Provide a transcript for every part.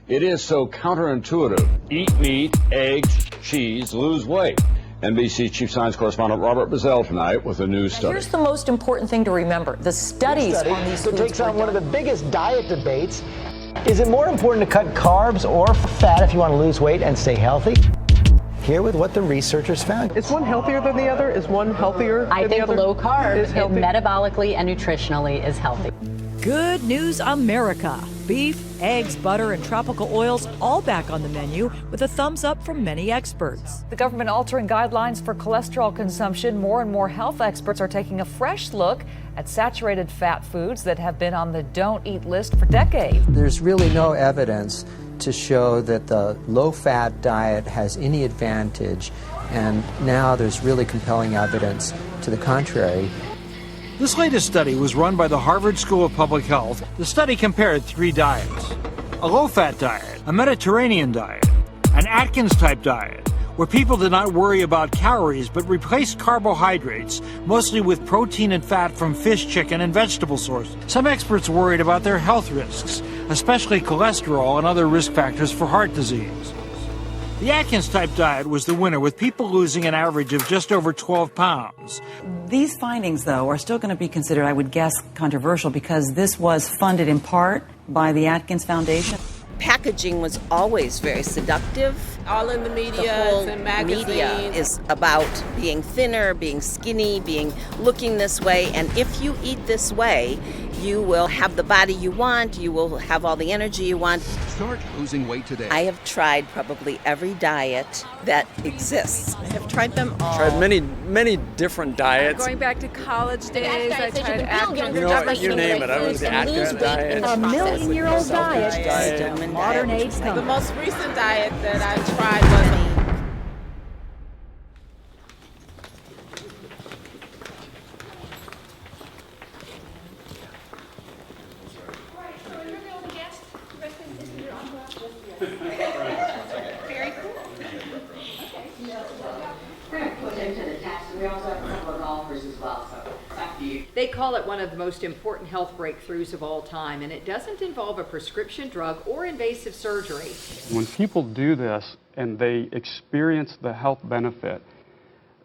It is so counterintuitive. Eat meat, eggs, cheese, lose weight. NBC Chief Science Correspondent Robert Bazell tonight with a new study. Here's the most important thing to remember. The studies on these foods takes on one of the biggest diet debates. Is it more important to cut carbs or fat if you want to lose weight and stay healthy? Here with what the researchers found. Is one healthier than the other? Is one healthier than the other? I think low carb is healthy. metabolically and nutritionally is healthy. Good News America. Beef, eggs, butter, and tropical oils all back on the menu with a thumbs up from many experts. The government altering guidelines for cholesterol consumption. More and more health experts are taking a fresh look at saturated fat foods that have been on the don't eat list for decades. There's really no evidence to show that the low-fat diet has any advantage, and now there's really compelling evidence to the contrary. This latest study was run by the Harvard School of Public Health. The study compared 3 diets: a low-fat diet, a Mediterranean diet, an Atkins-type diet, where people did not worry about calories but replaced carbohydrates, mostly with protein and fat from fish, chicken, and vegetable sources. Some experts worried about their health risks, especially cholesterol and other risk factors for heart disease. The Atkins-type diet was the winner, with people losing an average of just over 12 pounds. These findings, though, are still going to be considered, I would guess, controversial because this was funded in part by the Atkins Foundation. Packaging was always very seductive. All in the media, the whole and magazines. Media is about being thinner, being skinny, looking this way, and if you eat this way, you will have the body you want, you will have all the energy you want. Start losing weight today. I have tried probably every diet that exists. I have tried them all. Tried many different diets. Going back to college days, I tried Atkins. You know, you name it. I was the Atkins diet. A million-year-old diet. Modern age. The most recent diet that I tried was They call it one of the most important health breakthroughs of all time, and it doesn't involve a prescription drug or invasive surgery. When people do this and they experience the health benefit,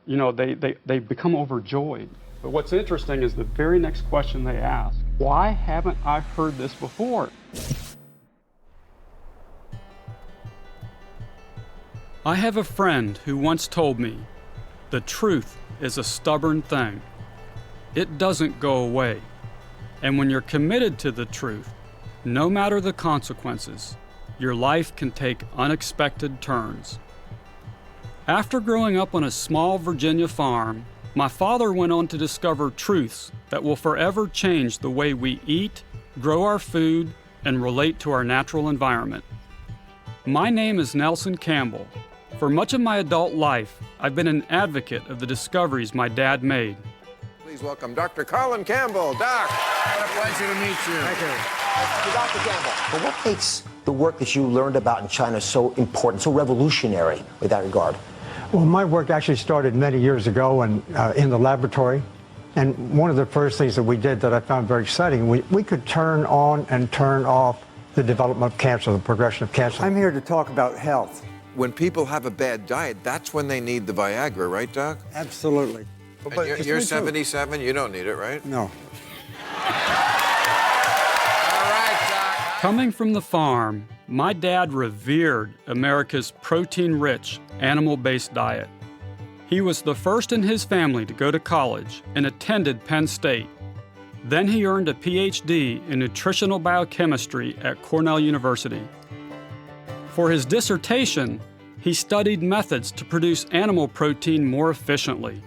you know, they become overjoyed. But what's interesting is the very next question they ask, why haven't I heard this before? I have a friend who once told me, the truth is a stubborn thing. It doesn't go away. And when you're committed to the truth, no matter the consequences, your life can take unexpected turns. After growing up on a small Virginia farm, my father went on to discover truths that will forever change the way we eat, grow our food, and relate to our natural environment. My name is Nelson Campbell. For much of my adult life, I've been an advocate of the discoveries my dad made. Please welcome Dr. Colin Campbell. Doc, what a pleasure to meet you. Thank you. Dr. Campbell. But what makes the work that you learned about in China so important, so revolutionary with that regard? Well, my work actually started many years ago in the laboratory. And one of the first things that we did that I found very exciting, we could turn on and turn off the development of cancer, the progression of cancer. I'm here to talk about health. When people have a bad diet, that's when they need the Viagra, right, Doc? Absolutely. But you're 77, you don't need it, right? No. All right, Doc. Coming from the farm, my dad revered America's protein-rich, animal-based diet. He was the first in his family to go to college and attended Penn State. Then he earned a PhD in nutritional biochemistry at Cornell University. For his dissertation, he studied methods to produce animal protein more efficiently.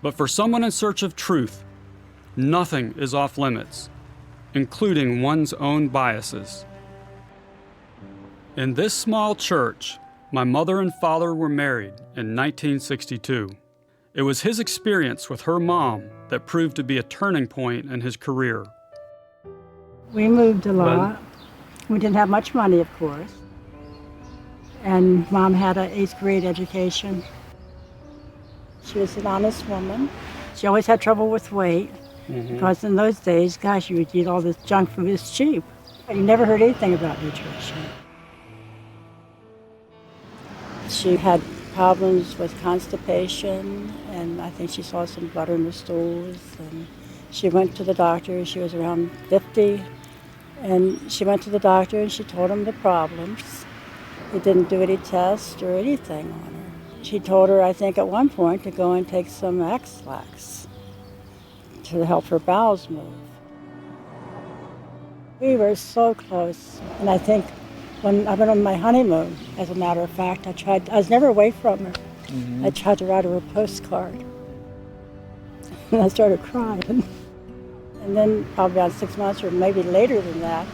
But for someone in search of truth, nothing is off limits, including one's own biases. In this small church, my mother and father were married in 1962. It was his experience with her mom that proved to be a turning point in his career. We moved a lot. We didn't have much money, of course. And Mom had an 8th grade education. She was an honest woman. She always had trouble with weight because in those days, gosh, you would eat all this junk food. It's cheap. I never heard anything about nutrition. She had problems with constipation, and I think she saw some blood in her stools. And she went to the doctor. She was around 50, and she went to the doctor and she told him the problems. He didn't do any tests or anything on her. She told her, I think at one point, to go and take some X-Lax to help her bowels move. We were so close, and I think when I went on my honeymoon, as a matter of fact, I was never away from her. Mm-hmm. I tried to write her a postcard. And I started crying. And then probably about 6 months or maybe later than that,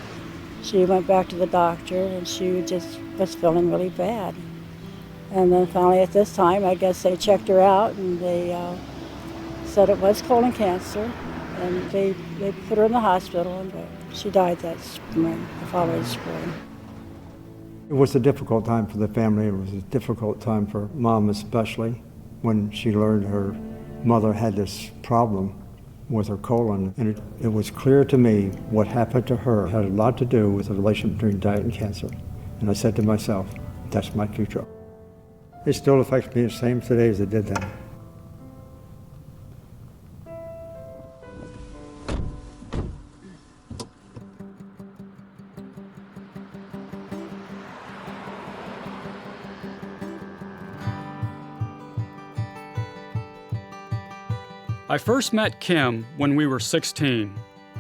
she went back to the doctor and she just was feeling really bad. And then finally at this time, I guess they checked her out and they said it was colon cancer. And they put her in the hospital and she died that spring, the following spring. It was a difficult time for the family. It was a difficult time for Mom especially when she learned her mother had this problem with her colon. And it was clear to me what happened to her had a lot to do with the relation between diet and cancer. And I said to myself, that's my future. It still affects me the same today as it did then. I first met Kim when we were 16,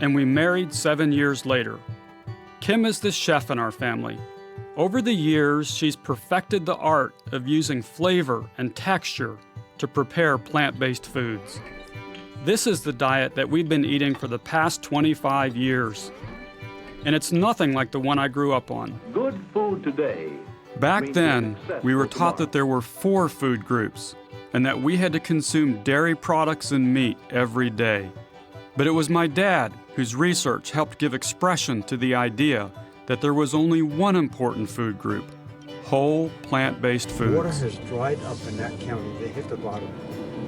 and we married 7 years later. Kim is the chef in our family. Over the years, she's perfected the art of using flavor and texture to prepare plant-based foods. This is the diet that we've been eating for the past 25 years, and it's nothing like the one I grew up on. Good food today. Back then, we were taught that there were 4 food groups, and that we had to consume dairy products and meat every day. But it was my dad whose research helped give expression to the idea that there was only one important food group: whole plant-based foods. Water has dried up in that county. They hit the bottom.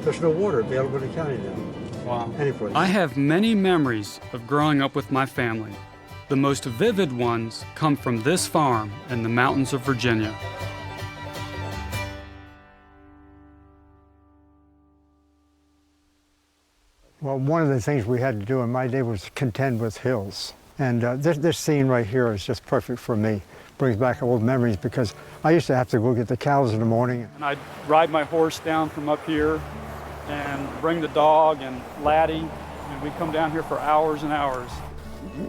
There's no water available in the county now. Wow. Anyplace. I have many memories of growing up with my family. The most vivid ones come from this farm in the mountains of Virginia. Well, one of the things we had to do in my day was contend with hills. And this scene right here is just perfect for me. Brings back old memories because I used to have to go get the cows in the morning. And I'd ride my horse down from up here and bring the dog and Laddie, and we'd come down here for hours and hours.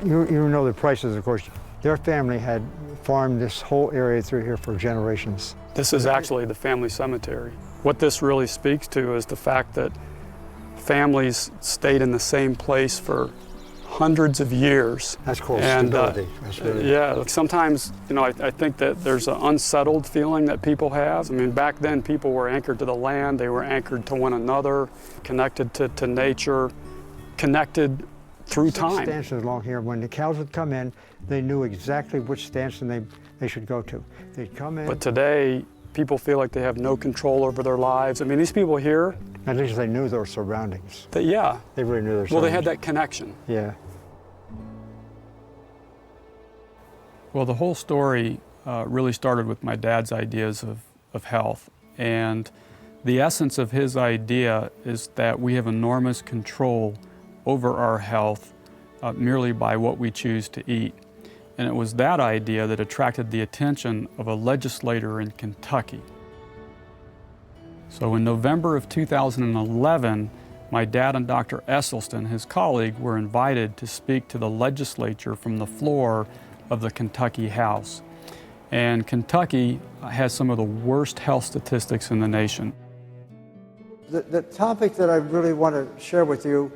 You know the prices, of course. Their family had farmed this whole area through here for generations. This is actually the family cemetery. What this really speaks to is the fact that families stayed in the same place for hundreds of years. That's called stability. Yeah, sometimes, I think that there's an unsettled feeling that people have. I mean, back then people were anchored to the land, they were anchored to one another, connected to nature, connected through time. Stanches along here, when the cows would come in, they knew exactly which stanchion they should go to. They'd come in. But today, people feel like they have no control over their lives. I mean, these people here, at least they knew their surroundings. Yeah. They really knew their surroundings. Well, they had that connection. Yeah. Well, the whole story really started with my dad's ideas of health. And the essence of his idea is that we have enormous control over our health merely by what we choose to eat. And it was that idea that attracted the attention of a legislator in Kentucky. So in November of 2011, my dad and Dr. Esselstyn, his colleague, were invited to speak to the legislature from the floor of the Kentucky House. And Kentucky has some of the worst health statistics in the nation. The topic that I really want to share with you,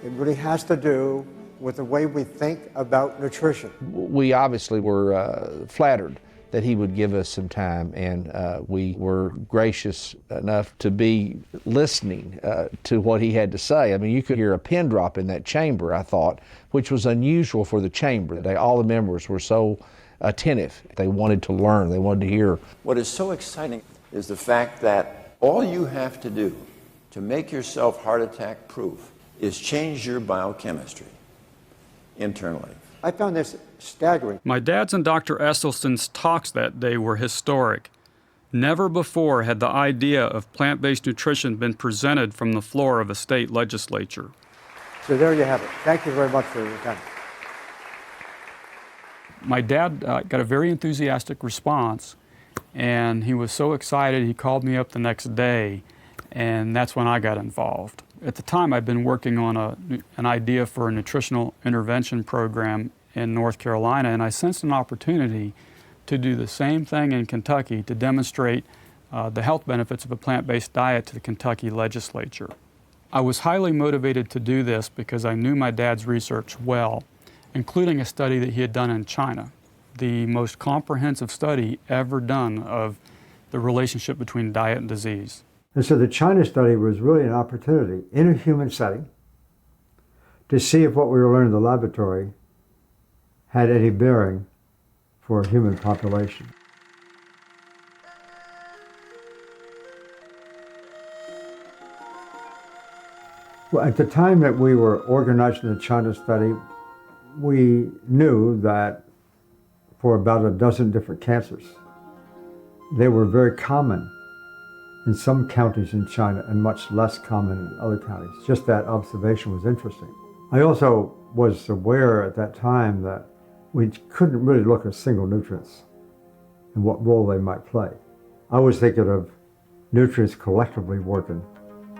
it really has to do with the way we think about nutrition. We obviously were flattered that he would give us some time, and we were gracious enough to be listening to what he had to say. I mean, you could hear a pin drop in that chamber, I thought, which was unusual for the chamber. All the members were so attentive. They wanted to learn, they wanted to hear. What is so exciting is the fact that all you have to do to make yourself heart attack proof is change your biochemistry. internally. I found this staggering. My dad's and Dr. Esselstyn's talks that day were historic. Never before had the idea of plant-based nutrition been presented from the floor of a state legislature. So there you have it. Thank you very much for your time. My dad got a very enthusiastic response, and he was so excited he called me up the next day, and that's when I got involved. At the time, I'd been working on an idea for a nutritional intervention program in North Carolina, and I sensed an opportunity to do the same thing in Kentucky to demonstrate the health benefits of a plant-based diet to the Kentucky legislature. I was highly motivated to do this because I knew my dad's research well, including a study that he had done in China, the most comprehensive study ever done of the relationship between diet and disease. And so the China study was really an opportunity in a human setting to see if what we were learning in the laboratory had any bearing for a human population. Well, at the time that we were organizing the China study, we knew that for about a dozen different cancers, they were very common in some counties in China and much less common in other counties. Just that observation was interesting. I also was aware at that time that we couldn't really look at single nutrients and what role they might play. I was thinking of nutrients collectively working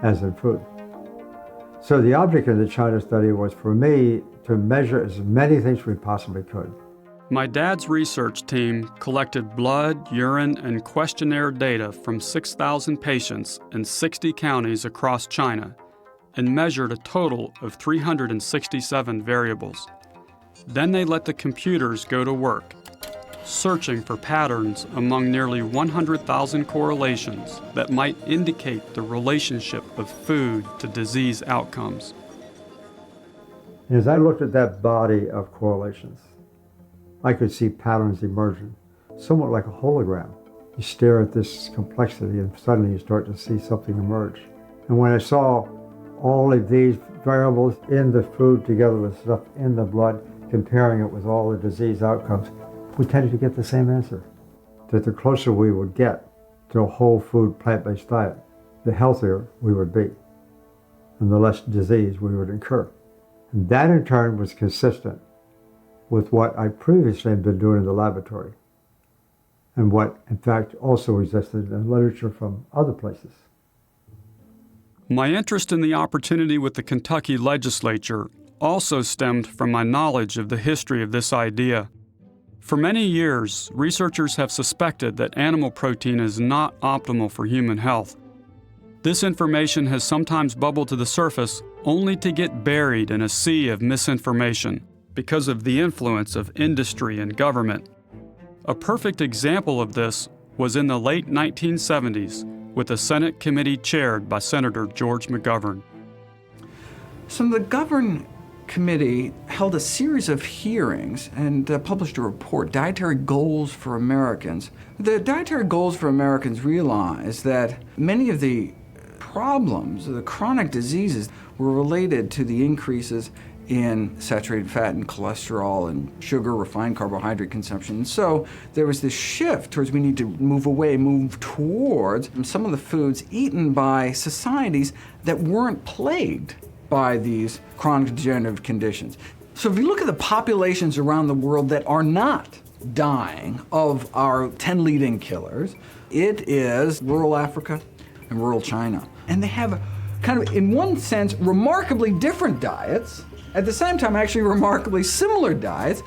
as in food. So the object of the China study was for me to measure as many things as we possibly could. My dad's research team collected blood, urine, and questionnaire data from 6,000 patients in 60 counties across China and measured a total of 367 variables. Then they let the computers go to work, searching for patterns among nearly 100,000 correlations that might indicate the relationship of food to disease outcomes. And as I looked at that body of correlations, I could see patterns emerging, somewhat like a hologram. You stare at this complexity and suddenly you start to see something emerge. And when I saw all of these variables in the food together with stuff in the blood, comparing it with all the disease outcomes, we tended to get the same answer. That the closer we would get to a whole food plant-based diet, the healthier we would be and the less disease we would incur. And that in turn was consistent with what I previously had been doing in the laboratory and what in fact also existed in literature from other places. My interest in the opportunity with the Kentucky legislature also stemmed from my knowledge of the history of this idea. For many years, researchers have suspected that animal protein is not optimal for human health. This information has sometimes bubbled to the surface only to get buried in a sea of misinformation because of the influence of industry and government. A perfect example of this was in the late 1970s with a Senate committee chaired by Senator George McGovern. So the Govern Committee held a series of hearings and published a report, Dietary Goals for Americans. The Dietary Goals for Americans realized that many of the problems, the chronic diseases, were related to the increases in saturated fat and cholesterol and sugar, refined carbohydrate consumption. And so there was this shift towards we need to move towards some of the foods eaten by societies that weren't plagued by these chronic degenerative conditions. So if you look at the populations around the world that are not dying of our 10 leading killers, it is rural Africa and rural China. And they have kind of, in one sense, remarkably different diets, at the same time, actually remarkably similar diets.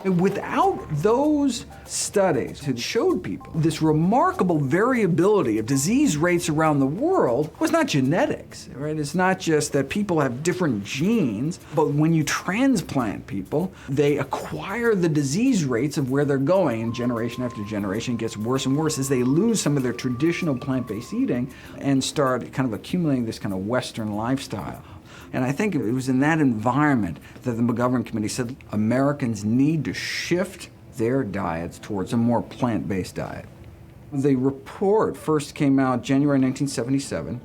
Without those studies that showed people this remarkable variability of disease rates around the world was not genetics, right? It's not just that people have different genes, but when you transplant people, they acquire the disease rates of where they're going, and generation after generation it gets worse and worse as they lose some of their traditional plant-based eating and start kind of accumulating this kind of Western lifestyle. And I think it was in that environment that the McGovern Committee said Americans need to shift their diets towards a more plant-based diet. The report first came out January 1977,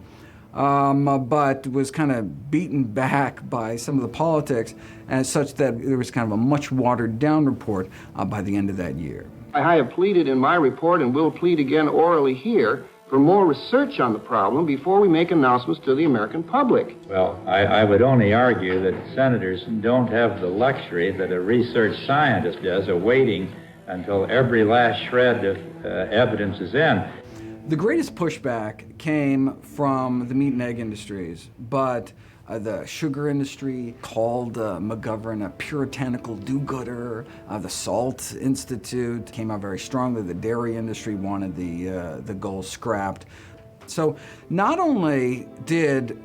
but was kind of beaten back by some of the politics as such that there was kind of a much watered down report by the end of that year. I have pleaded in my report and will plead again orally here for more research on the problem before we make announcements to the American public. Well, I would only argue that senators don't have the luxury that a research scientist does of waiting until every last shred of evidence is in. The greatest pushback came from the meat and egg industries, but the sugar industry called McGovern a puritanical do-gooder. The Salt Institute came out very strongly. The dairy industry wanted the goals scrapped. So not only did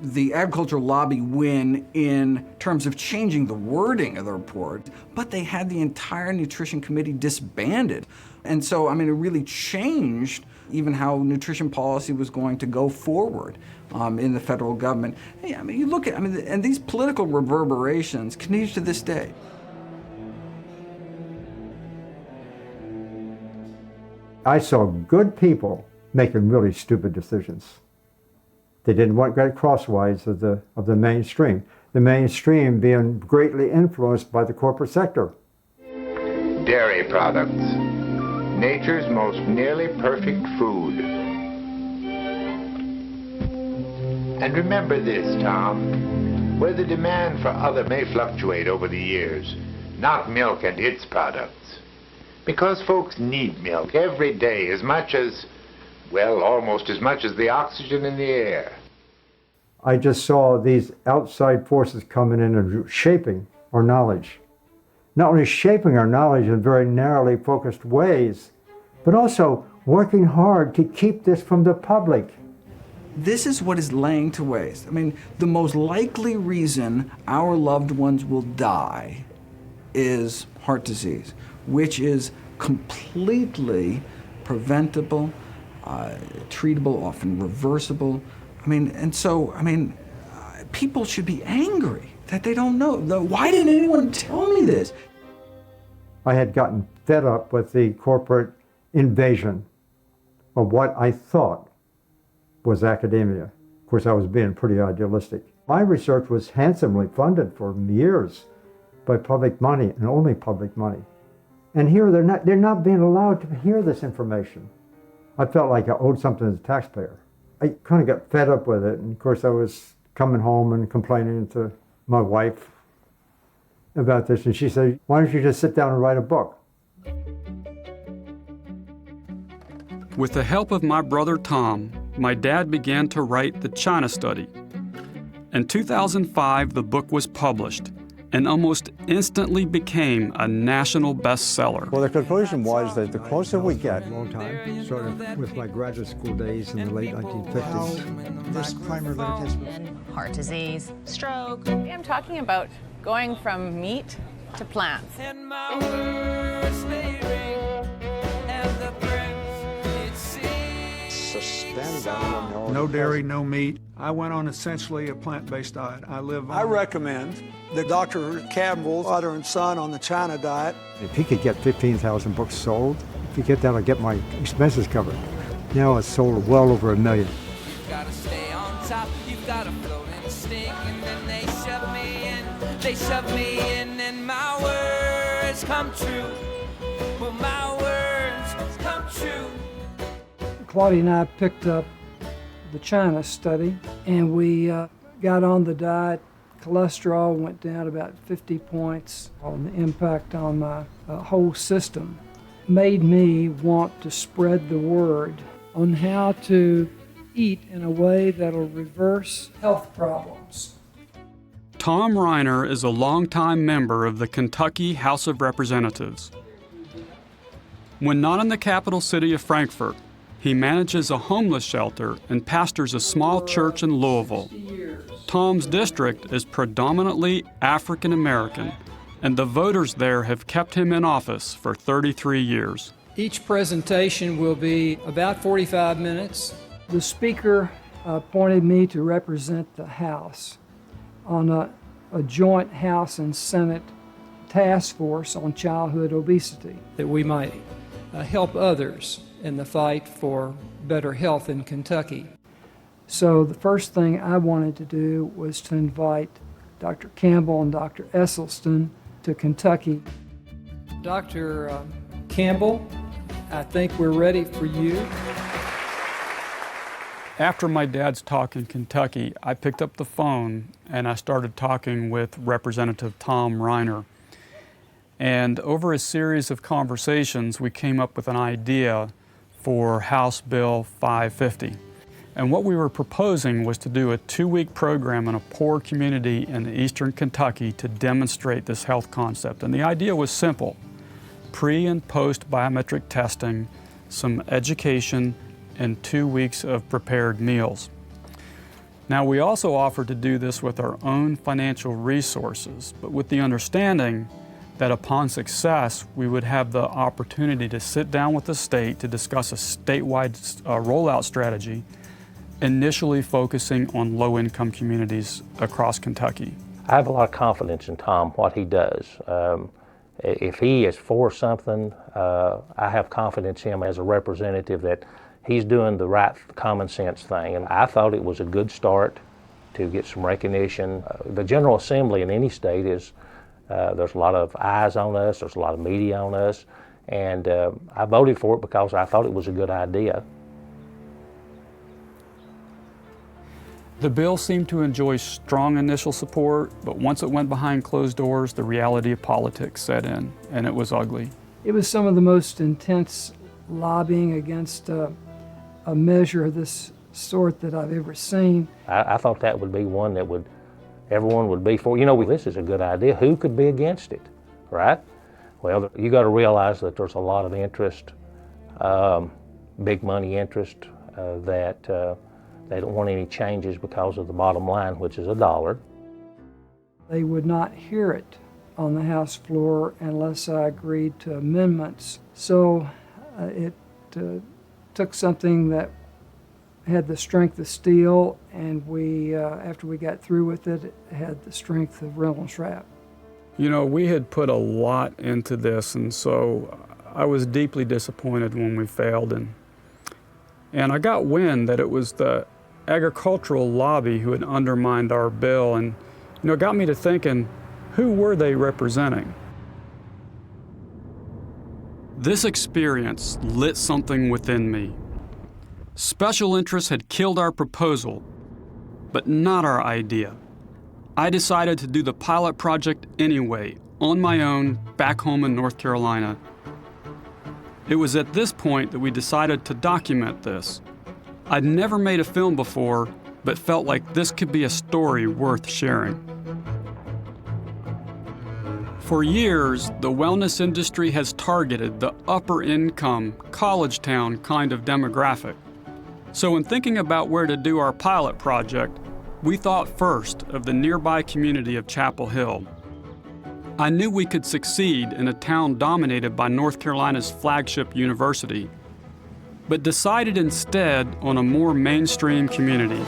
the agricultural lobby win in terms of changing the wording of the report, but they had the entire Nutrition Committee disbanded. And so, I mean, it really changed even how nutrition policy was going to go forward in the federal government. Hey, I mean, you look at, and these political reverberations continue to this day. I saw good people making really stupid decisions. They didn't want to get crosswise of the mainstream. The mainstream being greatly influenced by the corporate sector. Dairy products, nature's most nearly perfect food. And remember this, Tom, where the demand for other may fluctuate over the years, not milk and its products. Because folks need milk every day as much as, well, almost as much as the oxygen in the air. I just saw these outside forces coming in and shaping our knowledge. Not only shaping our knowledge in very narrowly focused ways, but also working hard to keep this from the public. This is what is laying to waste. I mean, the most likely reason our loved ones will die is heart disease, which is completely preventable, treatable, often reversible. I mean, and so, I mean, people should be angry that they don't know. Why didn't anyone tell me this? I had gotten fed up with the corporate invasion of what I thought was academia. Of course, I was being pretty idealistic. My research was handsomely funded for years by public money and only public money. And here they're not being allowed to hear this information. I felt like I owed something to the taxpayer. I kind of got fed up with it, and of course I was coming home and complaining to my wife about this, and she said, "Why don't you just sit down and write a book?" With the help of my brother Tom, my dad began to write the China Study. In 2005, the book was published and almost instantly became a national bestseller. Well, the conclusion was that the closer we get, long time, sort of with my graduate school days in the late 1950s, this primary liver test, heart disease, stroke. I'm talking about going from meat to plants. No dairy, no meat. I went on essentially a plant-based diet. I recommend the Dr. Campbell, father and son, on the China diet. If he could get 15,000 books sold, if he get that, I'll get my expenses covered. Now it's sold well over 1 million. You've got to stay on top, you've got to float and stink, and then they shove me in, and my words come true. Well, my words come true. Claudia and I picked up the China Study, and we got on the diet. Cholesterol went down about 50 points. The impact on my whole system made me want to spread the word on how to eat in a way that'll reverse health problems. Tom Riner is a longtime member of the Kentucky House of Representatives. When not in the capital city of Frankfort, he manages a homeless shelter and pastors a small church in Louisville. Tom's district is predominantly African American, and the voters there have kept him in office for 33 years. Each presentation will be about 45 minutes. The speaker appointed me to represent the House on a joint House and Senate task force on childhood obesity, that we might help others in the fight for better health in Kentucky. So the first thing I wanted to do was to invite Dr. Campbell and Dr. Esselstyn to Kentucky. Dr. Campbell, I think we're ready for you. After my dad's talk in Kentucky, I picked up the phone and I started talking with Representative Tom Riner. And over a series of conversations, we came up with an idea for House Bill 550. And what we were proposing was to do a 2-week program in a poor community in eastern Kentucky to demonstrate this health concept. And the idea was simple: pre and post biometric testing, some education, and 2 weeks of prepared meals. Now, we also offered to do this with our own financial resources, but with the understanding that upon success, we would have the opportunity to sit down with the state to discuss a statewide rollout strategy, initially focusing on low-income communities across Kentucky. I have a lot of confidence in Tom, what he does. If he is for something, I have confidence in him as a representative that he's doing the right common sense thing. And I thought it was a good start to get some recognition. The General Assembly in any state is, there's a lot of eyes on us, there's a lot of media on us, and I voted for it because I thought it was a good idea. The bill seemed to enjoy strong initial support, but once it went behind closed doors, the reality of politics set in, and it was ugly. It was some of the most intense lobbying against a measure of this sort that I've ever seen. I thought that would be one that everyone would be for. You know, this is a good idea. Who could be against it, right? Well, you got to realize that there's a lot of interest, big money interest, that they don't want any changes because of the bottom line, which is $1. They would not hear it on the House floor unless I agreed to amendments. So it took something that had the strength of steel, and we, after we got through with it, it had the strength of Reynolds Wrap. You know, we had put a lot into this, and so I was deeply disappointed when we failed. And I got wind that it was the agricultural lobby who had undermined our bill, and you know, it got me to thinking, who were they representing? This experience lit something within me. Special interests had killed our proposal, but not our idea. I decided to do the pilot project anyway, on my own, back home in North Carolina. It was at this point that we decided to document this. I'd never made a film before, but felt like this could be a story worth sharing. For years, the wellness industry has targeted the upper income, college town kind of demographic. So in thinking about where to do our pilot project, we thought first of the nearby community of Chapel Hill. I knew we could succeed in a town dominated by North Carolina's flagship university, but decided instead on a more mainstream community.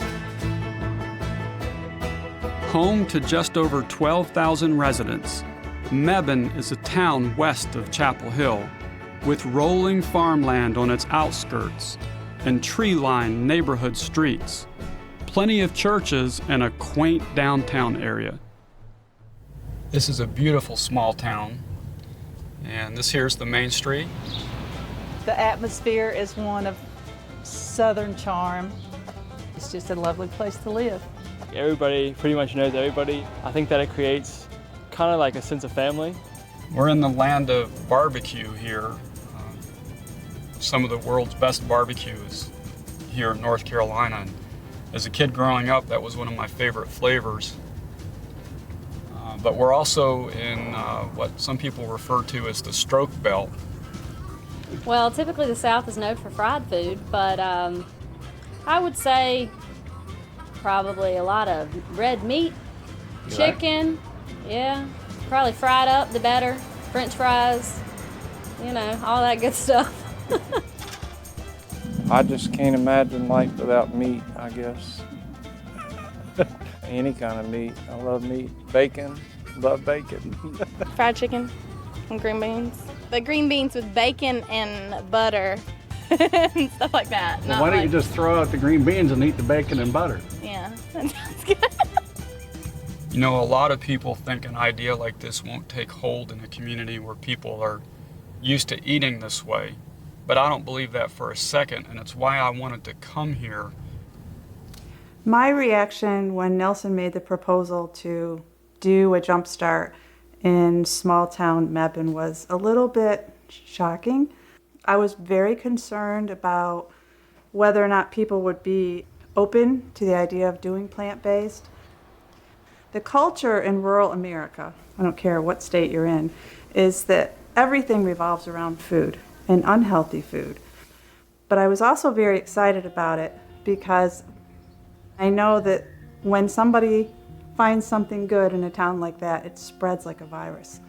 Home to just over 12,000 residents, Mebane is a town west of Chapel Hill, with rolling farmland on its outskirts and tree-lined neighborhood streets, plenty of churches, and a quaint downtown area. This is a beautiful small town, and this here's the main street. The atmosphere is one of southern charm. It's just a lovely place to live. Everybody pretty much knows everybody. I think that it creates kind of like a sense of family. We're in the land of barbecue here. Some of the world's best barbecue is here in North Carolina. And as a kid growing up, that was one of my favorite flavors. But we're also in what some people refer to as the stroke belt. Well, typically the South is known for fried food, but I would say probably a lot of red meat, chicken, yeah, probably fried up, the better, French fries, you know, all that good stuff. I just can't imagine life without meat, I guess. Any kind of meat. I love meat. Bacon. Love bacon. Fried chicken and green beans. The green beans with bacon and butter and stuff like that. Well, why don't you just throw out the green beans and eat the bacon and butter? Yeah, that sounds good. You know, a lot of people think an idea like this won't take hold in a community where people are used to eating this way, but I don't believe that for a second, and it's why I wanted to come here. My reaction when Nelson made the proposal to do a jump start in small town Mebane was a little bit shocking. I was very concerned about whether or not people would be open to the idea of doing plant-based. The culture in rural America, I don't care what state you're in, is that everything revolves around food and unhealthy food. But I was also very excited about it because I know that when somebody finds something good in a town like that, it spreads like a virus.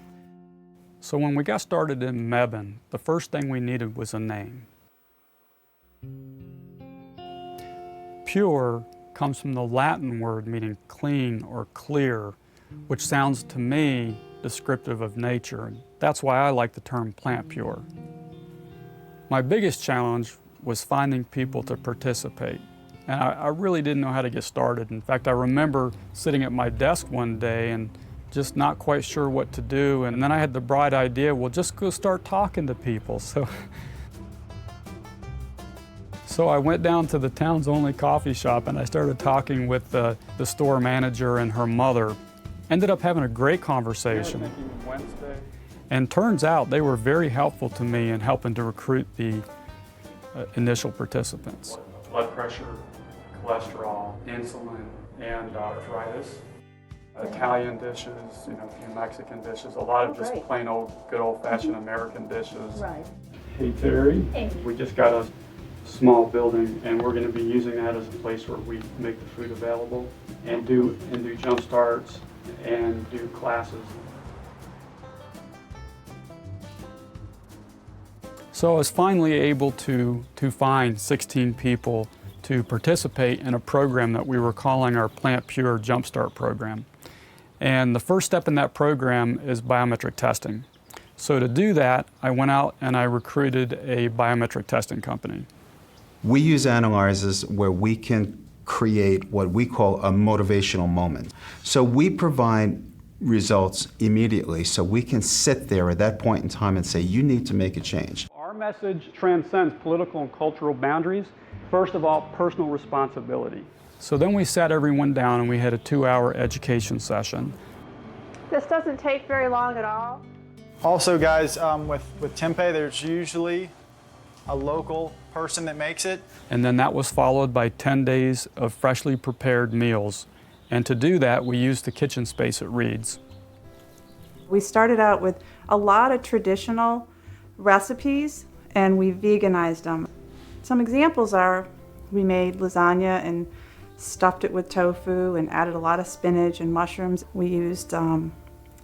So when we got started in Mebane, the first thing we needed was a name. Pure comes from the Latin word meaning clean or clear, which sounds to me descriptive of nature, and that's why I like the term plant pure. My biggest challenge was finding people to participate, and I really didn't know how to get started. In fact, I remember sitting at my desk one day and just not quite sure what to do, and then I had the bright idea, well, just go start talking to people. So I went down to the town's only coffee shop and I started talking with the store manager and her mother. Ended up having a great conversation. And turns out they were very helpful to me in helping to recruit the initial participants. Blood pressure, cholesterol, insulin, and arthritis. Italian dishes, you know, a few Mexican dishes, a lot of just plain old, good old-fashioned American dishes. Right. Hey Terry, Hey. We just got a small building and we're going to be using that as a place where we make the food available and do jump starts and do classes. So I was finally able to find 16 people to participate in a program that we were calling our Plant Pure Jumpstart program. And the first step in that program is biometric testing. So to do that, I went out and I recruited a biometric testing company. We use analyzers where we can create what we call a motivational moment. So we provide results immediately so we can sit there at that point in time and say, you need to make a change. Our message transcends political and cultural boundaries. First of all, personal responsibility. So then we sat everyone down and we had a 2-hour education session. This doesn't take very long at all. Also, guys, with tempeh, there's usually a local person that makes it. And then that was followed by 10 days of freshly prepared meals. And to do that, we used the kitchen space at Reed's. We started out with a lot of traditional recipes and we veganized them. Some examples are we made lasagna and stuffed it with tofu and added a lot of spinach and mushrooms. We used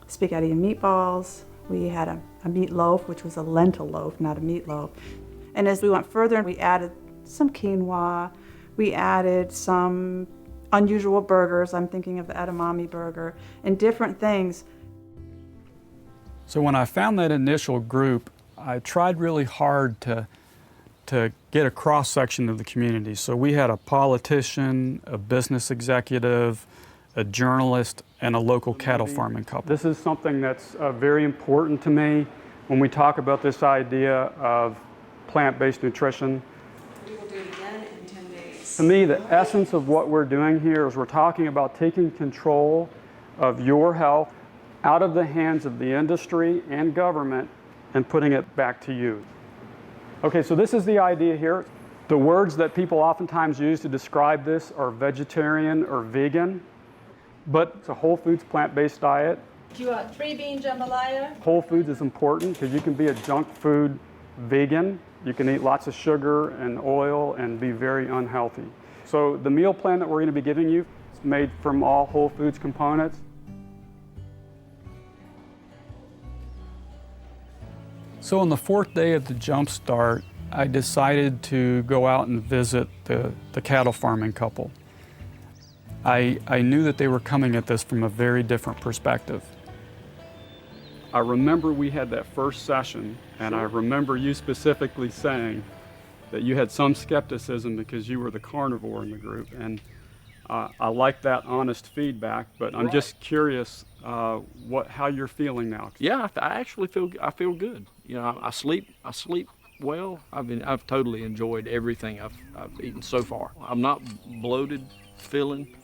spaghetti and meatballs. We had a meatloaf, which was a lentil loaf, not a meatloaf. And as we went further, we added some quinoa. We added some unusual burgers. I'm thinking of the edamame burger and different things. So when I found that initial group, I tried really hard to get a cross-section of the community. So we had a politician, a business executive, a journalist, and a local cattle farming couple. This is something that's very important to me when we talk about this idea of plant-based nutrition. We will do it again in 10 days. To me, the essence of what we're doing here is we're talking about taking control of your health out of the hands of the industry and government and putting it back to you. Okay, so this is the idea here. The words that people oftentimes use to describe this are vegetarian or vegan, but it's a whole foods plant-based diet. Do you want 3-bean jambalaya? Whole foods is important because you can be a junk food vegan. You can eat lots of sugar and oil and be very unhealthy. So the meal plan that we're going to be giving you is made from all whole foods components. So on the 4th day of the Jump Start, I decided to go out and visit the cattle farming couple. I knew that they were coming at this from a very different perspective. I remember we had that first session, and I remember you specifically saying, that you had some skepticism because you were the carnivore in the group, and I like that honest feedback. But I'm just curious how you're feeling now. Yeah, I actually feel good. You know, I sleep well. I've totally enjoyed everything I've eaten so far. I'm not bloated feeling.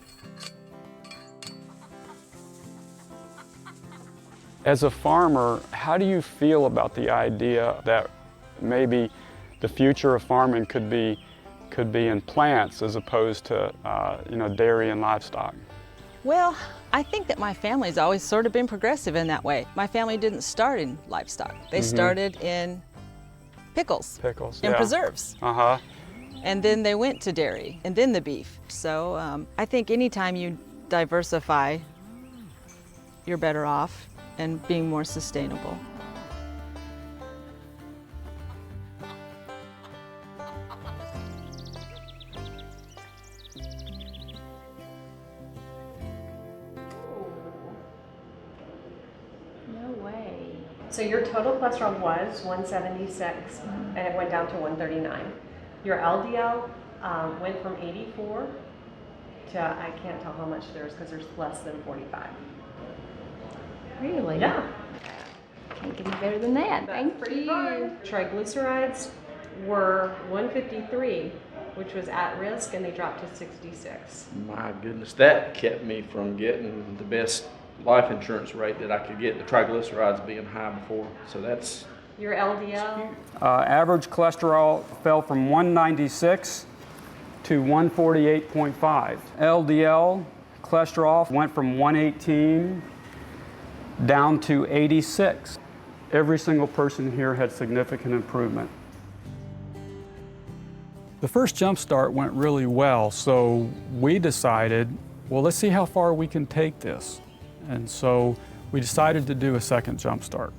As a farmer, how do you feel about the idea that maybe the future of farming could be in plants as opposed to dairy and livestock? Well, I think that my family's always sort of been progressive in that way. My family didn't start in livestock. They started in pickles and preserves. And then they went to dairy and then the beef. So I think anytime you diversify, you're better off and being more sustainable. No way. So your total cholesterol was 176 and it went down to 139. Your LDL went from 84 to, I can't tell how much there is because there's less than 45. Really? Yeah. Can't get any better than that. Thank you. Triglycerides were 153, which was at risk, and they dropped to 66. My goodness, that kept me from getting the best life insurance rate that I could get, the triglycerides being high before. So that's... Your LDL? Average cholesterol fell from 196 to 148.5. LDL cholesterol went from 118 down to 86. Every single person here had significant improvement. The first jump start went really well, so we decided, well, let's see how far we can take this. And so we decided to do a second jump start.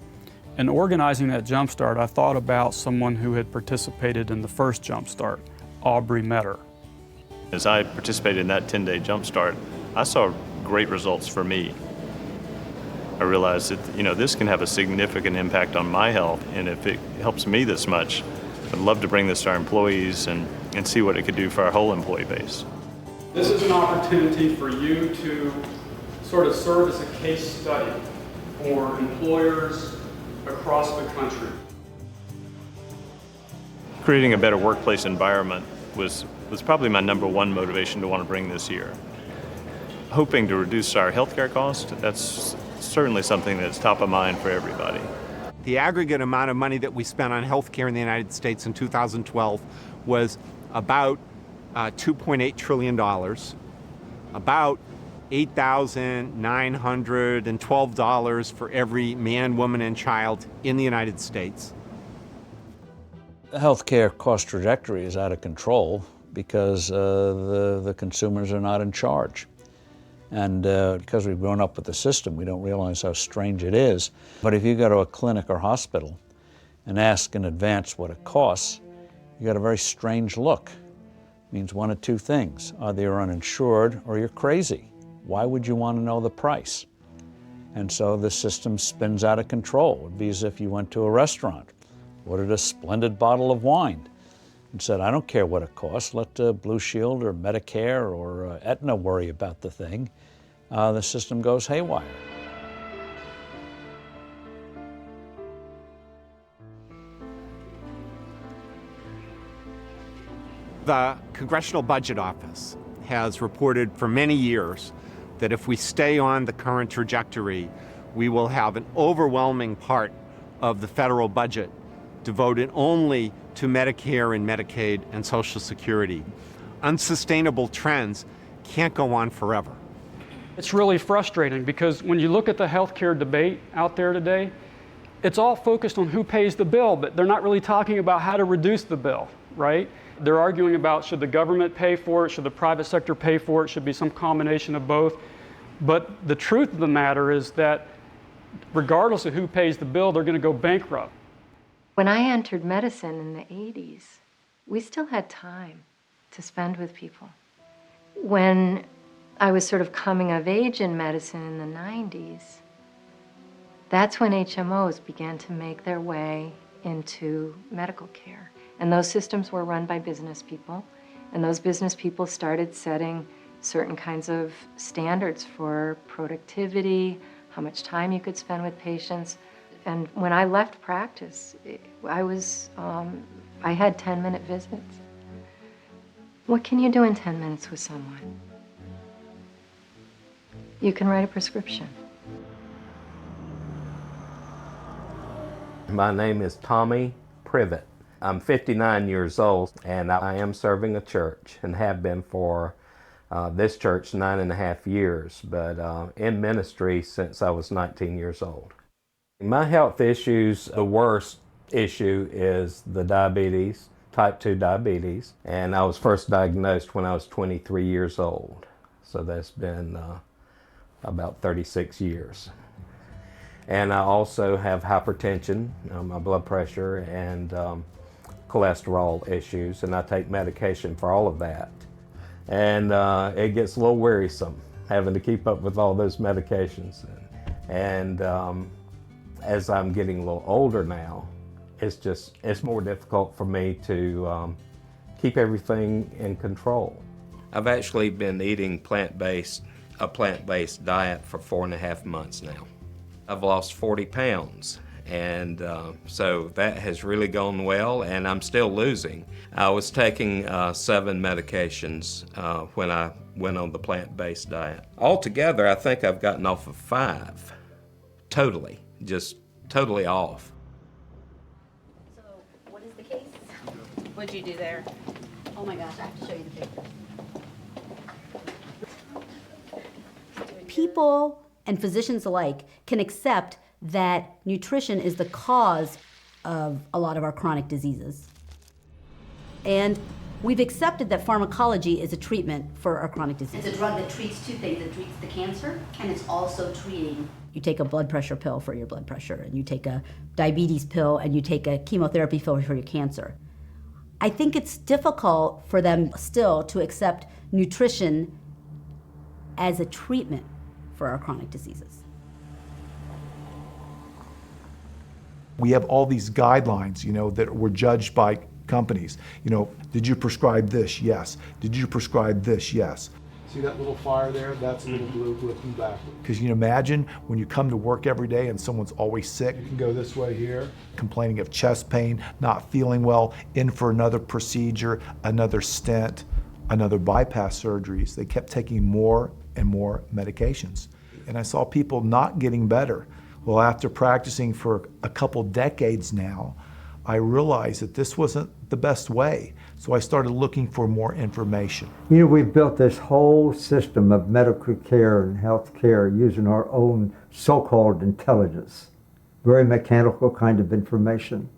In organizing that jump start, I thought about someone who had participated in the first jump start, Aubrey Metter. As I participated in that 10-day jump start, I saw great results for me. I realized that, this can have a significant impact on my health, and if it helps me this much, I'd love to bring this to our employees and see what it could do for our whole employee base. This is an opportunity for you to sort of serve as a case study for employers across the country. Creating a better workplace environment was probably my #1 motivation to want to bring this year. Hoping to reduce our healthcare costs, that's certainly something that's top of mind for everybody. The aggregate amount of money that we spent on healthcare in the United States in 2012 was about $2.8 trillion, about $8,912 for every man, woman, and child in the United States. The healthcare cost trajectory is out of control because the consumers are not in charge. And because we've grown up with the system, we don't realize how strange it is. But if you go to a clinic or hospital and ask in advance what it costs, you got a very strange look. It means one of two things. Either you're uninsured or you're crazy. Why would you want to know the price? And so the system spins out of control. It would be as if you went to a restaurant, ordered a splendid bottle of wine, and said, I don't care what it costs, let Blue Shield or Medicare or Aetna worry about the thing. The system goes haywire. The Congressional Budget Office has reported for many years that if we stay on the current trajectory, we will have an overwhelming part of the federal budget devoted only to Medicare and Medicaid and Social Security. Unsustainable trends can't go on forever. It's really frustrating because when you look at the healthcare debate out there today, it's all focused on who pays the bill, but they're not really talking about how to reduce the bill, right? They're arguing about should the government pay for it, should the private sector pay for it, should be some combination of both. But the truth of the matter is that regardless of who pays the bill, they're going to go bankrupt. When I entered medicine in the 80s, we still had time to spend with people. When I was sort of coming of age in medicine in the 90s, that's when HMOs began to make their way into medical care. And those systems were run by business people. And those business people started setting certain kinds of standards for productivity, how much time you could spend with patients. And when I left practice, I had 10-minute visits. What can you do in 10 minutes with someone? You can write a prescription. My name is Tommy Privet. I'm 59 years old, and I am serving a church and have been for this church 9.5 years, but in ministry since I was 19 years old. My health issues, the worst issue is the diabetes, type 2 diabetes, and I was first diagnosed when I was 23 years old. So that's been about 36 years. And I also have hypertension, my blood pressure, and cholesterol issues, and I take medication for all of that. And it gets a little wearisome having to keep up with all those medications. And as I'm getting a little older now, it's more difficult for me to keep everything in control. I've actually been eating a plant-based diet for 4.5 months now. I've lost 40 pounds. And so that has really gone well, and I'm still losing. I was taking 7 medications when I went on the plant-based diet. Altogether, I think I've gotten off of 5. Totally, just totally off. So, what is the case? What'd you do there? Oh my gosh, I have to show you the picture. People and physicians alike can accept that nutrition is the cause of a lot of our chronic diseases. And we've accepted that pharmacology is a treatment for our chronic diseases. It's a drug that treats 2 things. It treats the cancer, and it's also treating. You take a blood pressure pill for your blood pressure, and you take a diabetes pill, and you take a chemotherapy pill for your cancer. I think it's difficult for them still to accept nutrition as a treatment for our chronic diseases. We have all these guidelines, that were judged by companies. Did you prescribe this? Yes. Did you prescribe this? Yes. See that little fire there? That's a little blue looking backward. Because you can imagine when you come to work every day and someone's always sick. You can go this way here, complaining of chest pain, not feeling well, in for another procedure, another stent, another bypass surgeries. They kept taking more and more medications. And I saw people not getting better. Well, after practicing for a couple decades now, I realized that this wasn't the best way. So I started looking for more information. We've built this whole system of medical care and health care using our own so-called intelligence. Very mechanical kind of information.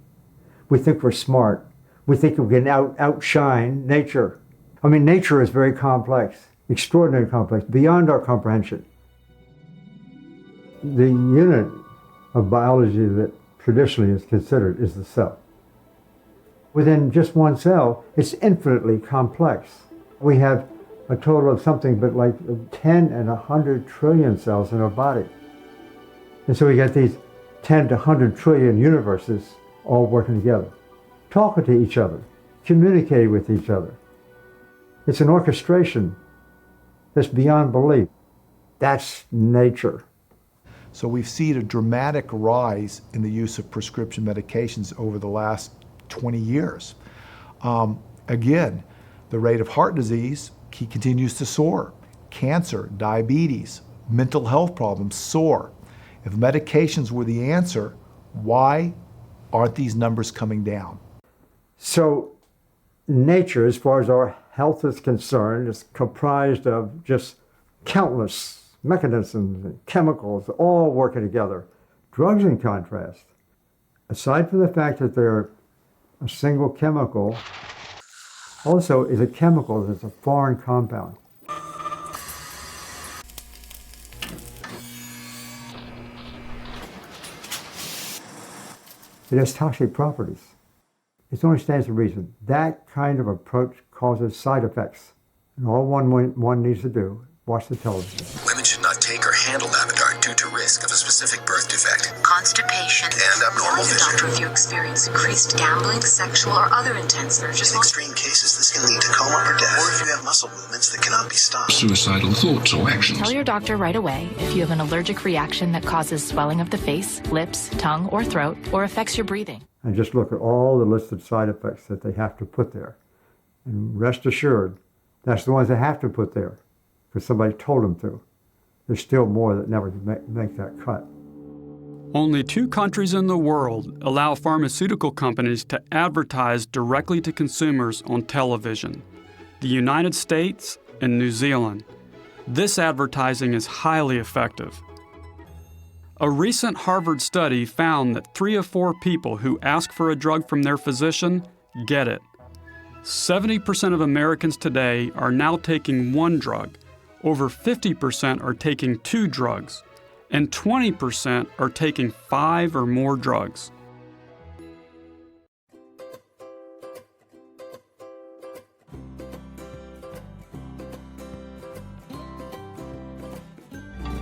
We think we're smart. We think we can outshine nature. I mean, nature is very complex, extraordinarily complex, beyond our comprehension. The unit of biology that traditionally is considered is the cell. Within just one cell, it's infinitely complex. We have a total of something but like 10 and 100 trillion cells in our body. And so we get these 10 to 100 trillion universes all working together, talking to each other, communicating with each other. It's an orchestration that's beyond belief. That's nature. So we've seen a dramatic rise in the use of prescription medications over the last 20 years. Again, the rate of heart disease continues to soar. Cancer, diabetes, mental health problems soar. If medications were the answer, why aren't these numbers coming down? So nature, as far as our health is concerned, is comprised of just countless mechanisms and chemicals all working together. Drugs, in contrast, aside from the fact that they're a single chemical, also is a chemical that's a foreign compound. It has toxic properties. It only stands to reason. That kind of approach causes side effects. And all one needs to do, watch the television. Women should not take or handle Abidart due to risk of a specific birth defect, constipation, and abnormal vision. Doctor, if you experience increased gambling, sexual, or other intense urges. In extreme cases, this can lead to coma or death, or if you have muscle movements that cannot be stopped. Suicidal thoughts or actions. Tell your doctor right away if you have an allergic reaction that causes swelling of the face, lips, tongue, or throat, or affects your breathing. And just look at all the listed side effects that they have to put there. And rest assured, that's the ones they have to put there because somebody told them to. There's still more that never make that cut. Only 2 countries in the world allow pharmaceutical companies to advertise directly to consumers on television: the United States and New Zealand. This advertising is highly effective. A recent Harvard study found that 3 of 4 people who ask for a drug from their physician get it. 70% of Americans today are now taking 1 drug. Over 50% are taking 2 drugs. And 20% are taking 5 or more drugs.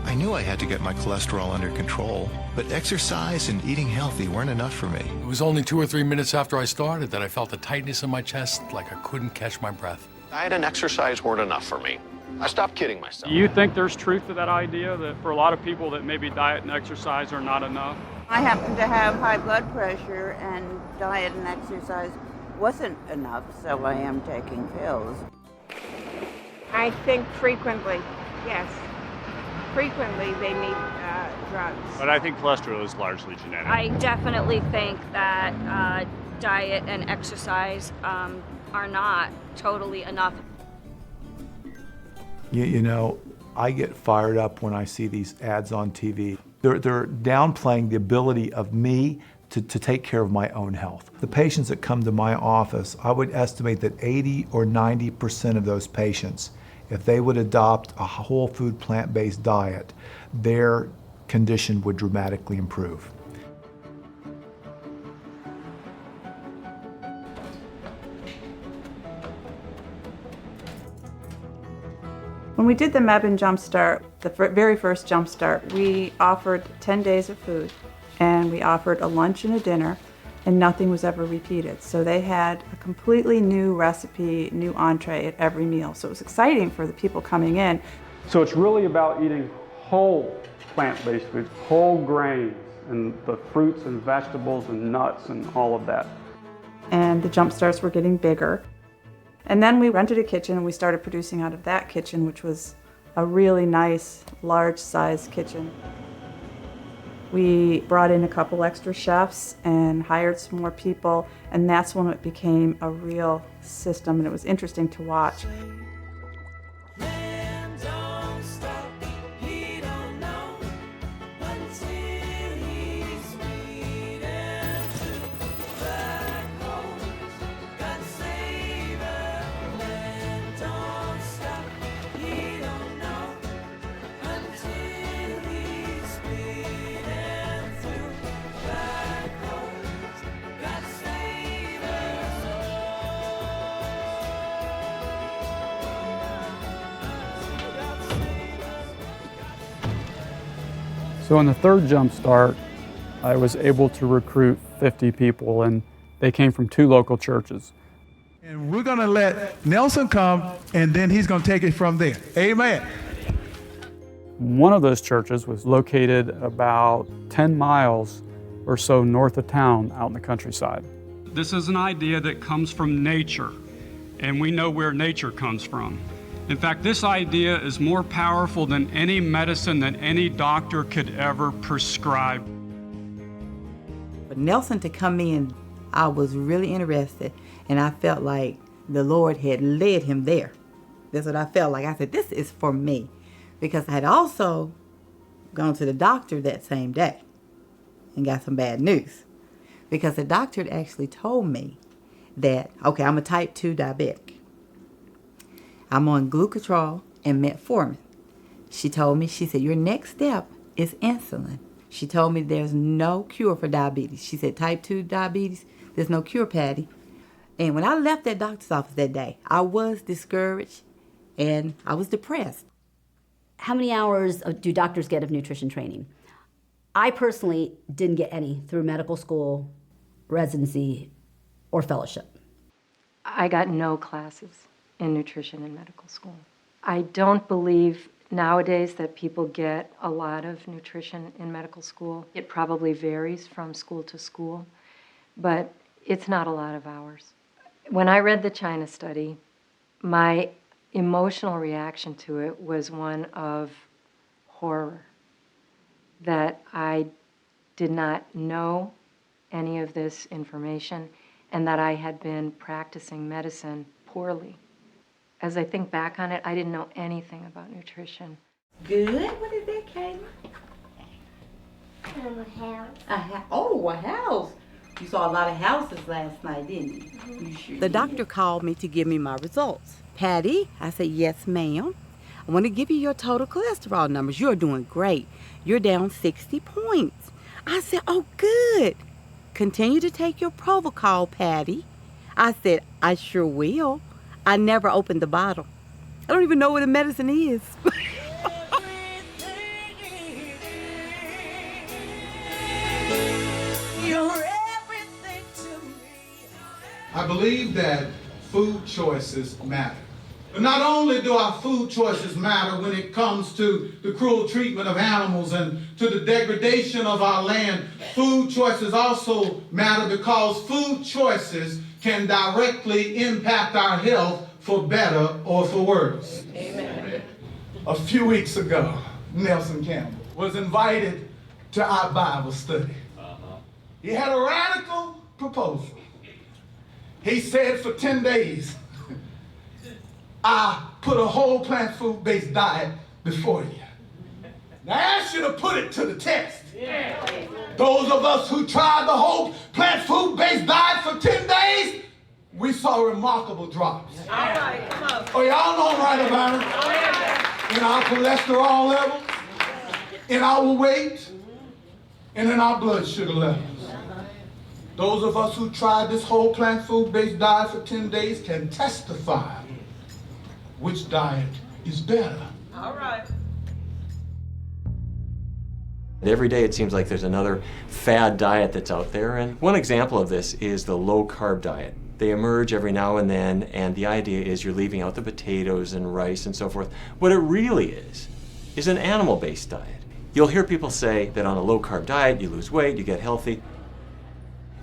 I knew I had to get my cholesterol under control, but exercise and eating healthy weren't enough for me. It was only 2 or 3 minutes after I started that I felt a tightness in my chest like I couldn't catch my breath. Diet and exercise weren't enough for me. I stopped kidding myself. Do you think there's truth to that idea that for a lot of people that maybe diet and exercise are not enough? I happen to have high blood pressure and diet and exercise wasn't enough, so I am taking pills. I think frequently, yes. Frequently they need drugs. But I think cholesterol is largely genetic. I definitely think that diet and exercise are not totally enough. You know, I get fired up when I see these ads on TV. They're downplaying the ability of me to take care of my own health. The patients that come to my office, I would estimate that 80 or 90% of those patients, if they would adopt a whole food plant-based diet, their condition would dramatically improve. When we did the Mebane Jumpstart, the very first Jumpstart, we offered 10 days of food, and we offered a lunch and a dinner, and nothing was ever repeated. So they had a completely new recipe, new entree at every meal. So it was exciting for the people coming in. So it's really about eating whole plant-based foods, whole grains, and the fruits and vegetables and nuts and all of that. And the Jumpstarts were getting bigger. And then we rented a kitchen and we started producing out of that kitchen, which was a really nice, large-sized kitchen. We brought in a couple extra chefs and hired some more people, and that's when it became a real system, and it was interesting to watch. So in the third Jumpstart, I was able to recruit 50 people, and they came from 2 local churches. And we're going to let Nelson come, and then he's going to take it from there. Amen. One of those churches was located about 10 miles or so north of town out in the countryside. This is an idea that comes from nature, and we know where nature comes from. In fact, this idea is more powerful than any medicine that any doctor could ever prescribe. For Nelson to come in, I was really interested, and I felt like the Lord had led him there. That's what I felt like. I said, this is for me. Because I had also gone to the doctor that same day and got some bad news. Because the doctor had actually told me that, okay, I'm a type 2 diabetic. I'm on glucotrol and metformin. She told me, she said, your next step is insulin. She told me there's no cure for diabetes. She said, type 2 diabetes, there's no cure, Patty. And when I left that doctor's office that day, I was discouraged and I was depressed. how many hours do doctors get of nutrition training? I personally didn't get any through medical school, residency, or fellowship. I got no classes in nutrition in medical school. I don't believe nowadays that people get a lot of nutrition in medical school. It probably varies from school to school, but it's not a lot of hours. When I read the China study, my emotional reaction to it was one of horror, that I did not know any of this information and that I had been practicing medicine poorly. As I think back on it, I didn't know anything about nutrition. Good. What is that, Kayla? A house. A house. You saw a lot of houses last night, didn't you? You sure The doctor called me to give me my results. Patty, I said, yes, ma'am. I want to give you your total cholesterol numbers. You're doing great. You're down 60 points. I said, oh, good. Continue to take your Provocol, Patty. I said, I sure will. I never opened the bottle. I don't even know what the medicine is. I believe that food choices matter. But not only do our food choices matter when it comes to the cruel treatment of animals and to the degradation of our land, food choices also matter because food choices can directly impact our health for better or for worse. Amen. A few weeks ago, Nelson Campbell was invited to our Bible study. He had a radical proposal. He said for 10 days, I put a whole plant food-based diet before you. Now I ask you to put it to the test. Yeah. Those of us who tried the whole plant food-based diet for 10 days, we saw remarkable drops. All right, come on. Oh, y'all know I'm right about it. In our cholesterol levels, in our weight, and in our blood sugar levels. Those of us who tried this whole plant food-based diet for 10 days can testify which diet is better. All right. Every day it seems like there's another fad diet that's out there, and one example of this is the low-carb diet. They emerge every now and then, and the idea is you're leaving out the potatoes and rice and so forth. What it really is an animal-based diet. You'll hear people say that on a low-carb diet you lose weight, you get healthy.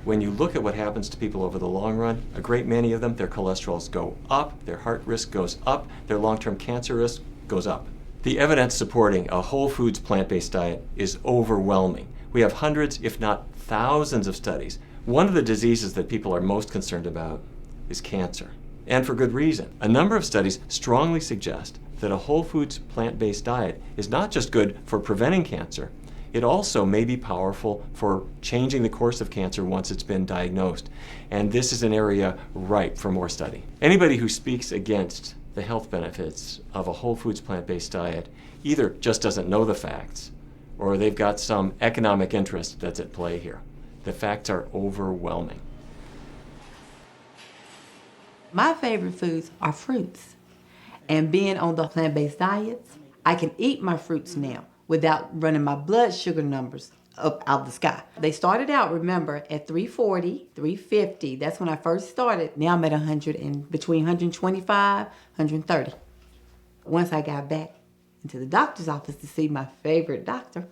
When you look at what happens to people over the long run, a great many of them, their cholesterols go up, their heart risk goes up, their long-term cancer risk goes up. The evidence supporting a whole foods plant-based diet is overwhelming. We have hundreds, if not thousands of studies. One of the diseases that people are most concerned about is cancer, and for good reason. A number of studies strongly suggest that a whole foods plant-based diet is not just good for preventing cancer, it also may be powerful for changing the course of cancer once it's been diagnosed. And this is an area ripe for more study. Anybody who speaks against the health benefits of a whole foods plant-based diet either just doesn't know the facts or they've got some economic interest that's at play here. The facts are overwhelming. My favorite foods are fruits. And being on the plant-based diets, I can eat my fruits now without running my blood sugar numbers up out the sky. They started out, remember, at 340, 350. That's when I first started. Now I'm at 100 and between 125, 130. Once I got back into the doctor's office to see my favorite doctor,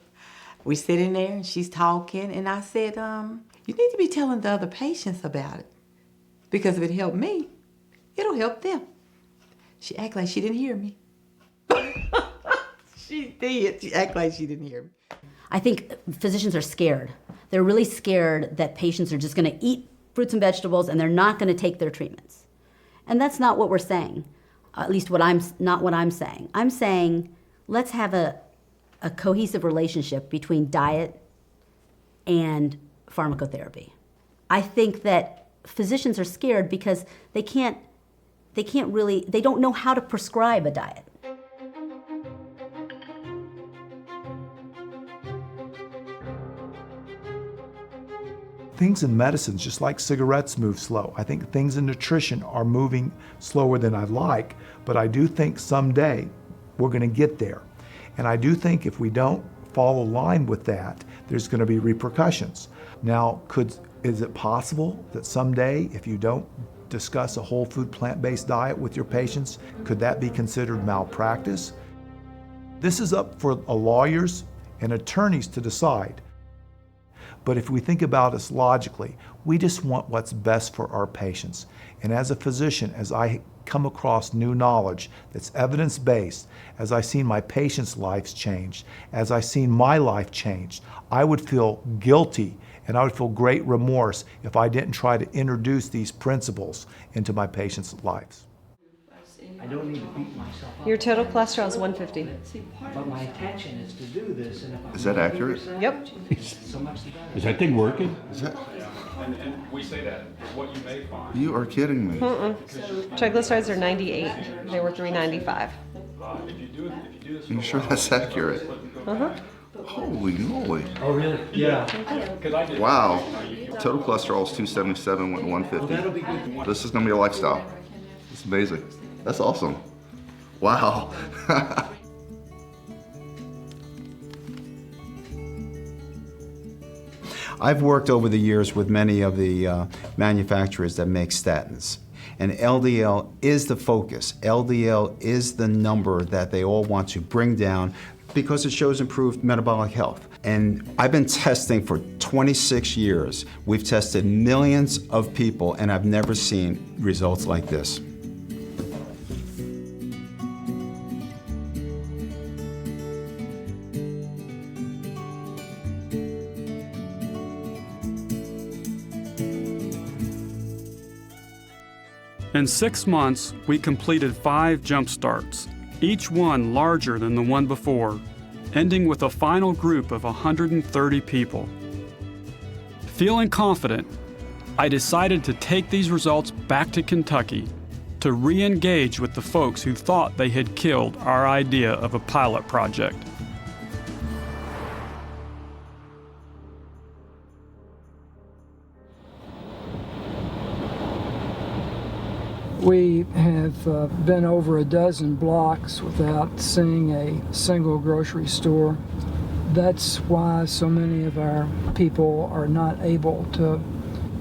we're sitting there and she's talking and I said, you need to be telling the other patients about it because if it helped me, it'll help them. She acted like she didn't hear me. She did. She acted like she didn't hear me. I think physicians are scared. They're really scared that patients are just going to eat fruits and vegetables and they're not going to take their treatments. And that's not what we're saying. At least not what I'm saying. I'm saying let's have a cohesive relationship between diet and pharmacotherapy. I think that physicians are scared because they don't know how to prescribe a diet. Things in medicine, just like cigarettes, move slow. I think things in nutrition are moving slower than I'd like, but I do think someday we're going to get there. And I do think if we don't fall aligned with that, there's going to be repercussions. Now, is it possible that someday, if you don't discuss a whole food plant-based diet with your patients, could that be considered malpractice? This is up for lawyers and attorneys to decide. But if we think about this logically, we just want what's best for our patients. And as a physician, as I come across new knowledge that's evidence-based, as I've seen my patients' lives change, as I've seen my life change, I would feel guilty and I would feel great remorse if I didn't try to introduce these principles into my patients' lives. I don't need to beat myself up. Your total cholesterol is 150. But my intention is to do this. And if Is that accurate? Yep. So much the better. Is that thing working? Is that? And we say that is what you may find. You are kidding me. Triglycerides are 98. They were 395. If you do this, Are you sure that's accurate? Holy moly. Oh, really? Yeah. Wow. Total cholesterol is 277, went to 150. This is going to be a lifestyle. It's amazing. That's awesome. Wow. I've worked over the years with many of the manufacturers that make statins. And LDL is the focus. LDL is the number that they all want to bring down because it shows improved metabolic health. And I've been testing for 26 years. We've tested millions of people, and I've never seen results like this. In 6 months, we completed 5 jump starts, each one larger than the one before, ending with a final group of 130 people. Feeling confident, I decided to take these results back to Kentucky to re-engage with the folks who thought they had killed our idea of a pilot project. We have been over a dozen blocks without seeing a single grocery store. That's why so many of our people are not able to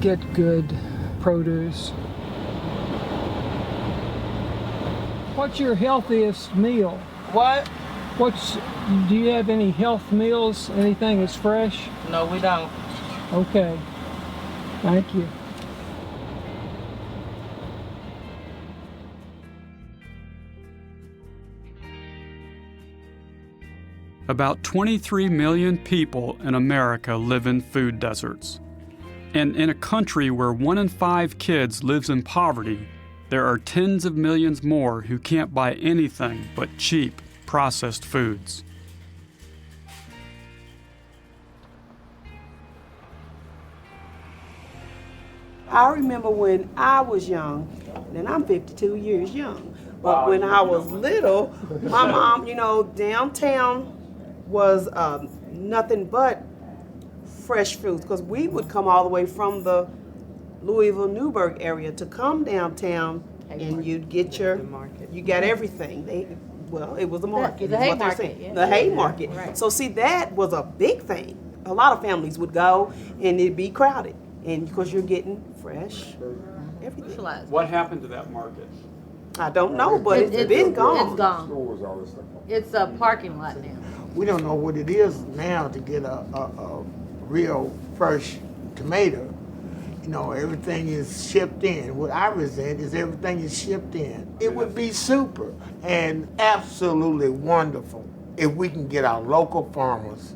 get good produce. What's your healthiest meal? What? Do you have any health meals? Anything that's fresh? No, we don't. Okay. Thank you. About 23 million people in America live in food deserts. And in a country where 1 in 5 kids lives in poverty, there are tens of millions more who can't buy anything but cheap, processed foods. I remember when I was young, and I'm 52 years young, but when I was little, my mom, downtown was nothing but fresh fruits, because we would come all the way from the Louisville, Newburgh area to come downtown, and you'd get you got everything. It was a market. The hay market. Yeah. The hay market. Right. So see, that was a big thing. A lot of families would go, and it'd be crowded, and because you're getting fresh everything. What happened to that market? I don't know, but it's been gone. It's gone. It's a parking lot now. We don't know what it is now to get a real fresh tomato. Everything is shipped in. What I resent is everything is shipped in. It would be super and absolutely wonderful if we can get our local farmers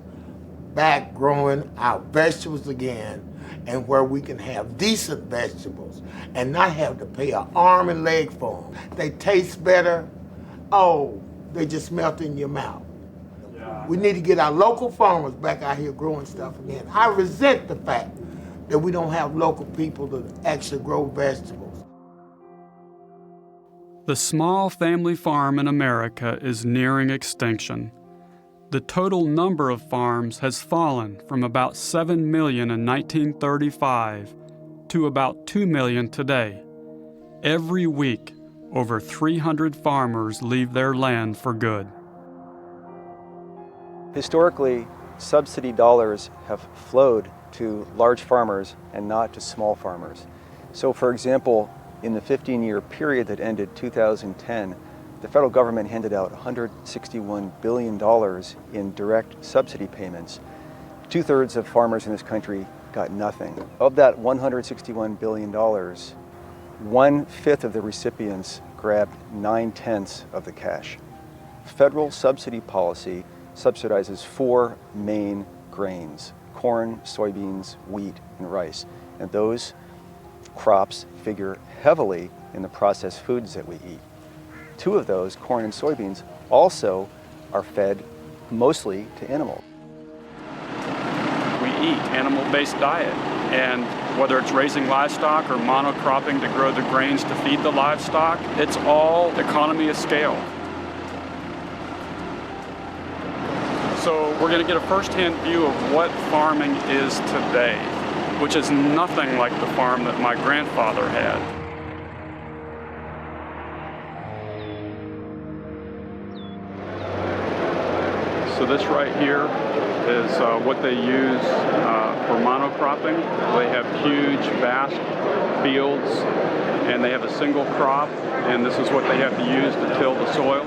back growing our vegetables again, and where we can have decent vegetables and not have to pay an arm and leg for them. They taste better. Oh, they just melt in your mouth. We need to get our local farmers back out here growing stuff again. I resent the fact that we don't have local people to actually grow vegetables. The small family farm in America is nearing extinction. The total number of farms has fallen from about 7 million in 1935 to about 2 million today. Every week, over 300 farmers leave their land for good. Historically, subsidy dollars have flowed to large farmers and not to small farmers. So for example, in the 15-year period that ended 2010, the federal government handed out $161 billion in direct subsidy payments. 2/3 of farmers in this country got nothing. Of that $161 billion, 1/5 of the recipients grabbed 9/10 of the cash. Federal subsidy policy subsidizes 4 main grains: corn, soybeans, wheat, and rice. And those crops figure heavily in the processed foods that we eat. 2 of those, corn and soybeans, also are fed mostly to animals. We eat animal-based diet, and whether it's raising livestock or monocropping to grow the grains to feed the livestock, it's all economy of scale. So we're going to get a first-hand view of what farming is today, which is nothing like the farm that my grandfather had. So this right here is what they use for monocropping. They have huge, vast fields, and they have a single crop, and this is what they have to use to till the soil.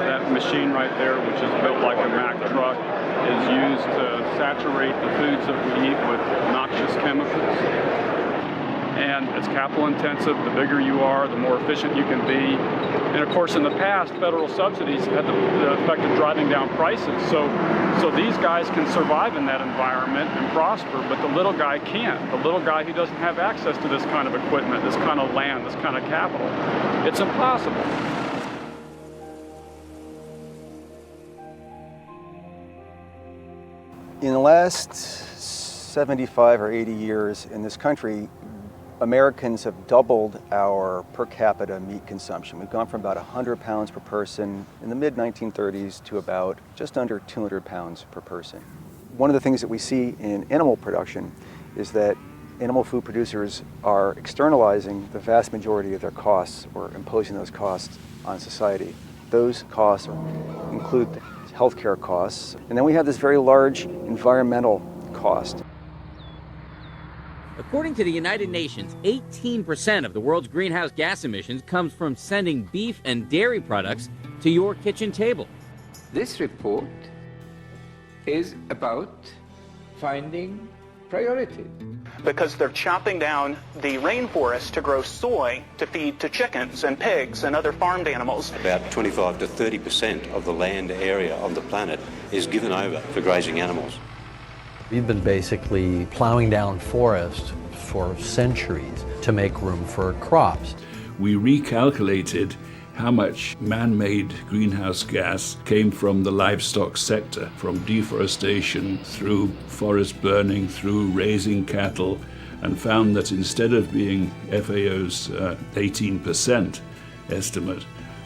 That machine right there, which is built like a Mack truck, is used to saturate the foods that we eat with noxious chemicals. And it's capital intensive. The bigger you are, the more efficient you can be. And of course, in the past, federal subsidies had the effect of driving down prices. So these guys can survive in that environment and prosper, but the little guy can't. The little guy who doesn't have access to this kind of equipment, this kind of land, this kind of capital, it's impossible. In the last 75 or 80 years in this country, Americans have doubled our per capita meat consumption. We've gone from about 100 pounds per person in the mid-1930s to about just under 200 pounds per person. One of the things that we see in animal production is that animal food producers are externalizing the vast majority of their costs or imposing those costs on society. Those costs include healthcare costs, and then we have this very large environmental cost. According to the United Nations, 18% of the world's greenhouse gas emissions comes from sending beef and dairy products to your kitchen table. This report is about finding priorities. Because they're chopping down the rainforest to grow soy to feed to chickens and pigs and other farmed animals. About 25 to 30% of the land area of the planet is given over for grazing animals. We've been basically plowing down forest for centuries to make room for crops. We recalculated how much man-made greenhouse gas came from the livestock sector, from deforestation through forest burning, through raising cattle, and found that instead of being FAO's 18% estimate,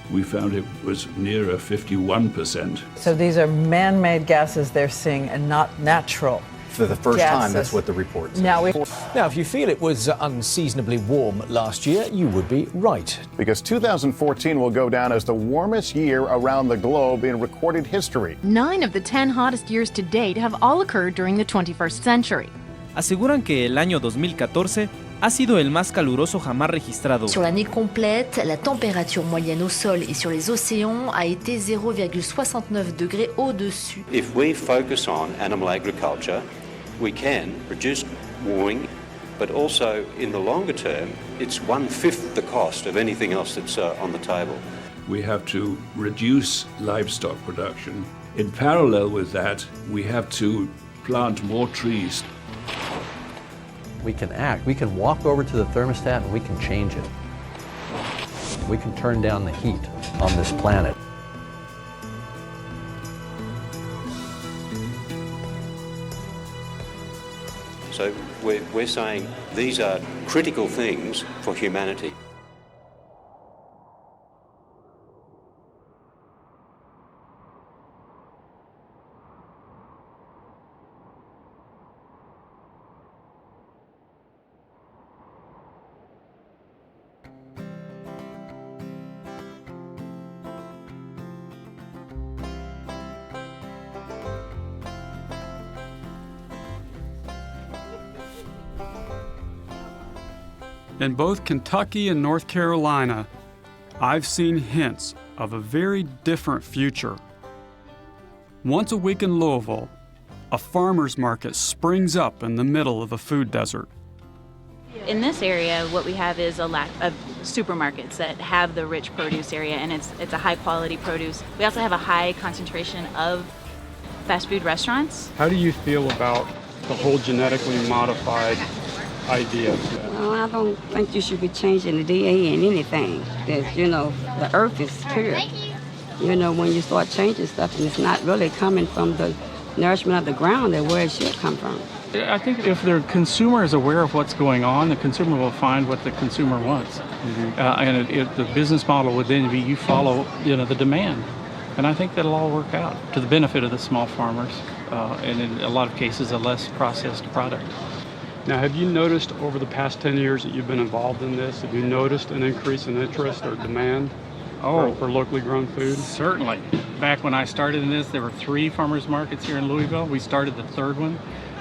we found it was nearer 51%. So these are man-made gases they're seeing and not natural. For the first time, that's what the report says. Now, if you feel it was unseasonably warm last year, you would be right. Because 2014 will go down as the warmest year around the globe in recorded history. 9 of the 10 hottest years to date have all occurred during the 21st century. Aseguran que el año 2014 ha sido el más caluroso jamás registrado. Sur l'année complète, la température moyenne au sol et sur les océans a été 0,69 degrés au-dessus. If we focus on animal agriculture, we can reduce warming, but also in the longer term, it's 1/5 the cost of anything else that's on the table. We have to reduce livestock production. In parallel with that, we have to plant more trees. We can act. We can walk over to the thermostat and we can change it. We can turn down the heat on this planet. So we're saying these are critical things for humanity. In both Kentucky and North Carolina, I've seen hints of a very different future. Once a week in Louisville, a farmer's market springs up in the middle of a food desert. In this area, what we have is a lack of supermarkets that have the rich produce area, and it's a high quality produce. We also have a high concentration of fast food restaurants. How do you feel about the whole genetically modified idea? Well, I don't think you should be changing the DA in anything. That, you know, the earth is pure. You know, when you start changing stuff and it's not really coming from the nourishment of the ground, that where it should come from. I think if the consumer is aware of what's going on, the consumer will find what the consumer wants. And the business model would then be you follow, the demand. And I think that'll all work out to the benefit of the small farmers, and in a lot of cases, a less processed product. Now, have you noticed over the past 10 years that you've been involved in this, have you noticed an increase in interest or demand for locally grown food? Certainly. Back when I started in this, there were 3 farmers markets here in Louisville. We started the 3rd one.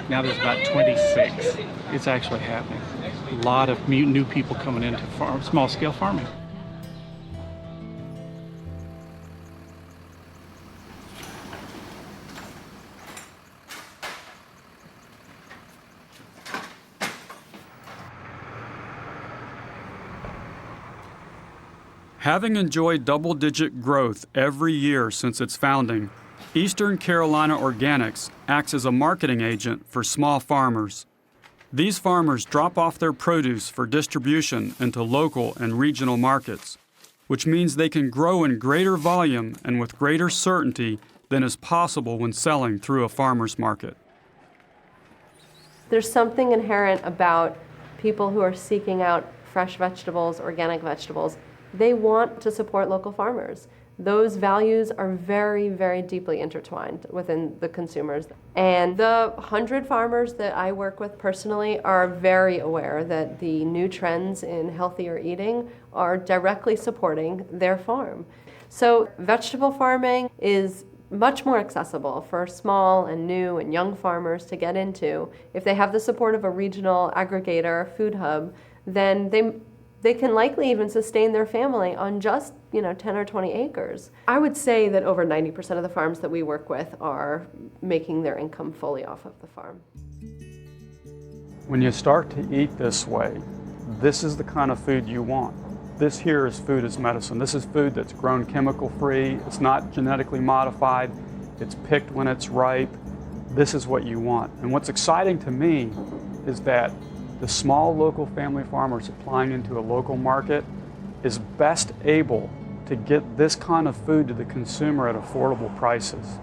Now there's about 26. It's actually happening. A lot of new people coming into small-scale farming. Having enjoyed double-digit growth every year since its founding, Eastern Carolina Organics acts as a marketing agent for small farmers. These farmers drop off their produce for distribution into local and regional markets, which means they can grow in greater volume and with greater certainty than is possible when selling through a farmer's market. There's something inherent about people who are seeking out fresh vegetables, organic vegetables. They want to support local farmers. Those values are very, very deeply intertwined within the consumers. And the 100 farmers that I work with personally are very aware that the new trends in healthier eating are directly supporting their farm. So vegetable farming is much more accessible for small and new and young farmers to get into. If they have the support of a regional aggregator, food hub, then they can likely even sustain their family on just 10 or 20 acres. I would say that over 90% of the farms that we work with are making their income fully off of the farm. When you start to eat this way, this is the kind of food you want. This here is food as medicine. This is food that's grown chemical-free. It's not genetically modified. It's picked when it's ripe. This is what you want. And what's exciting to me is that the small local family farmer supplying into a local market is best able to get this kind of food to the consumer at affordable prices.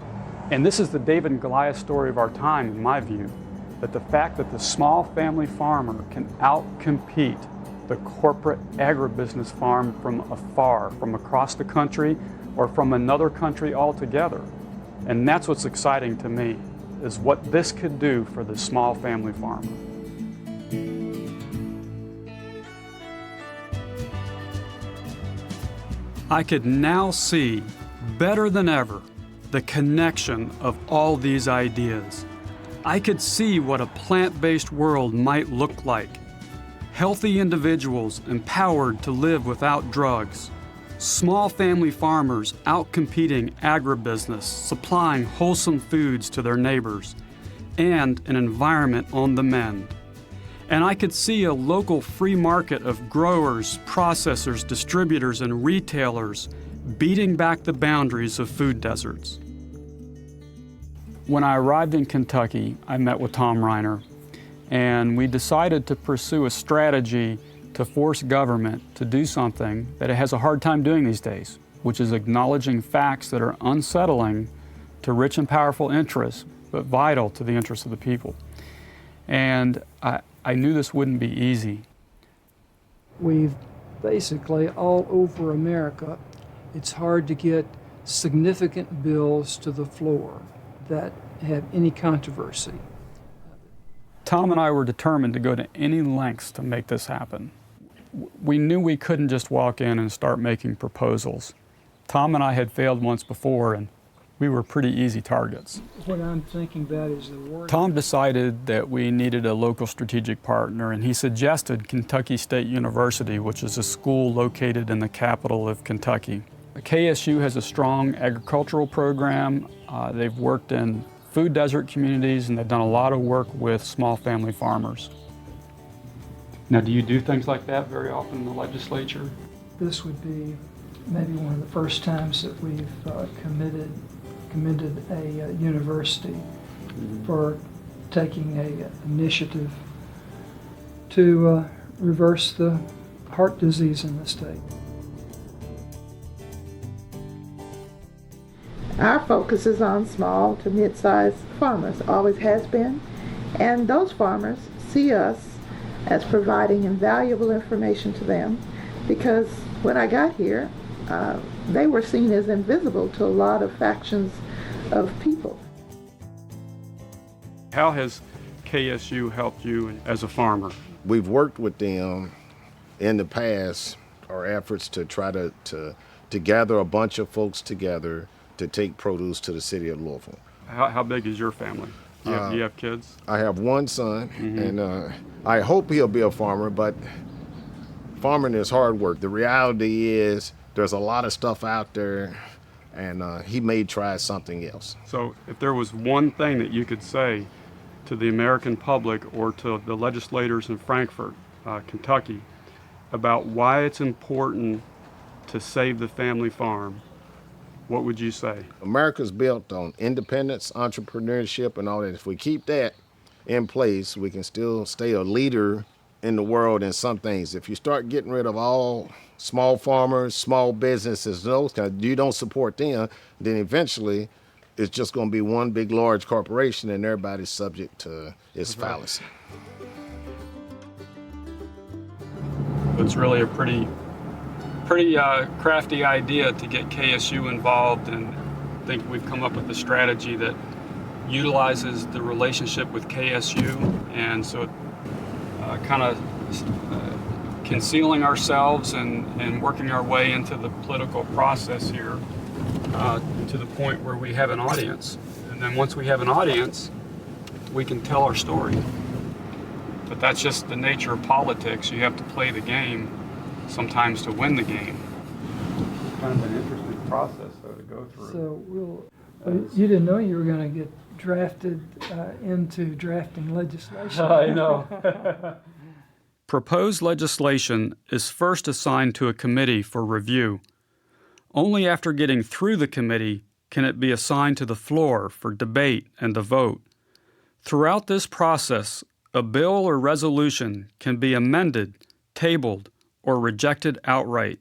And this is the David and Goliath story of our time, in my view, that the fact that the small family farmer can outcompete the corporate agribusiness farm from afar, from across the country or from another country altogether. And that's what's exciting to me, is what this could do for the small family farmer. I could now see, better than ever, the connection of all these ideas. I could see what a plant-based world might look like. Healthy individuals empowered to live without drugs. Small family farmers outcompeting agribusiness, supplying wholesome foods to their neighbors, and an environment on the mend. And I could see a local free market of growers, processors, distributors, and retailers beating back the boundaries of food deserts. When I arrived in Kentucky, I met with Tom Riner, and we decided to pursue a strategy to force government to do something that it has a hard time doing these days, which is acknowledging facts that are unsettling to rich and powerful interests, but vital to the interests of the people. And I knew this wouldn't be easy. We've basically all over America, it's hard to get significant bills to the floor that have any controversy. Tom and I were determined to go to any lengths to make this happen. We knew we couldn't just walk in and start making proposals. Tom and I had failed once before, and we were pretty easy targets. What I'm thinking about is the word. Tom decided that we needed a local strategic partner, and he suggested Kentucky State University, which is a school located in the capital of Kentucky. KSU has a strong agricultural program. They've worked in food desert communities, and they've done a lot of work with small family farmers. Now, do you do things like that very often in the legislature? This would be maybe one of the first times that we've commended a university for taking an initiative to reverse the heart disease in the state. Our focus is on small to mid-sized farmers, always has been, and those farmers see us as providing invaluable information to them, because when I got here, they were seen as invisible to a lot of factions of people. How has KSU helped you as a farmer? We've worked with them in the past, our efforts to try to gather a bunch of folks together to take produce to the city of Louisville. How big is your family? Do you have kids? I have one son, and I hope he'll be a farmer, but farming is hard work. The reality is there's a lot of stuff out there, and he may try something else. So if there was one thing that you could say to the American public or to the legislators in Frankfort, Kentucky, about why it's important to save the family farm, what would you say? America's built on independence, entrepreneurship, and all that. If we keep that in place, we can still stay a leader in the world in some things. If you start getting rid of all small farmers, small businesses, those kind, you don't support them, then eventually it's just going to be one big, large corporation, and everybody's subject to its fallacy. It's really a pretty crafty idea to get KSU involved, and I think we've come up with a strategy that utilizes the relationship with KSU, and so kind of concealing ourselves and working our way into the political process here to the point where we have an audience. And then once we have an audience, we can tell our story. But that's just the nature of politics. You have to play the game sometimes to win the game. Kind of an interesting process, though, to go through. So you didn't know you were going to get drafted into drafting legislation. I know. Proposed legislation is first assigned to a committee for review. Only after getting through the committee can it be assigned to the floor for debate and a vote. Throughout this process, a bill or resolution can be amended, tabled, or rejected outright.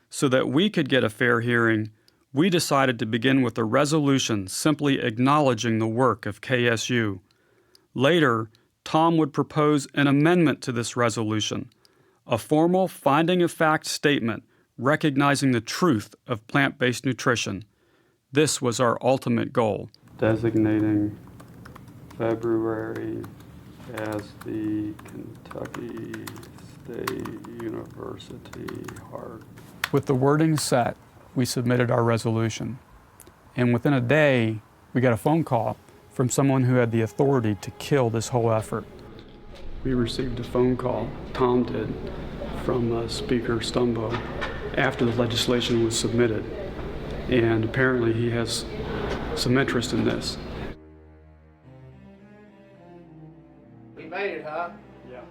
So that we could get a fair hearing, we decided to begin with a resolution simply acknowledging the work of KSU. Later, Tom would propose an amendment to this resolution, a formal finding of fact statement recognizing the truth of plant-based nutrition. This was our ultimate goal. Designating February as the Kentucky State University Heart. With the wording set, we submitted our resolution. And within a day, we got a phone call from someone who had the authority to kill this whole effort. We received a phone call, Tom did, from Speaker Stumbo after the legislation was submitted. And apparently he has some interest in this. We made it, huh? Yeah.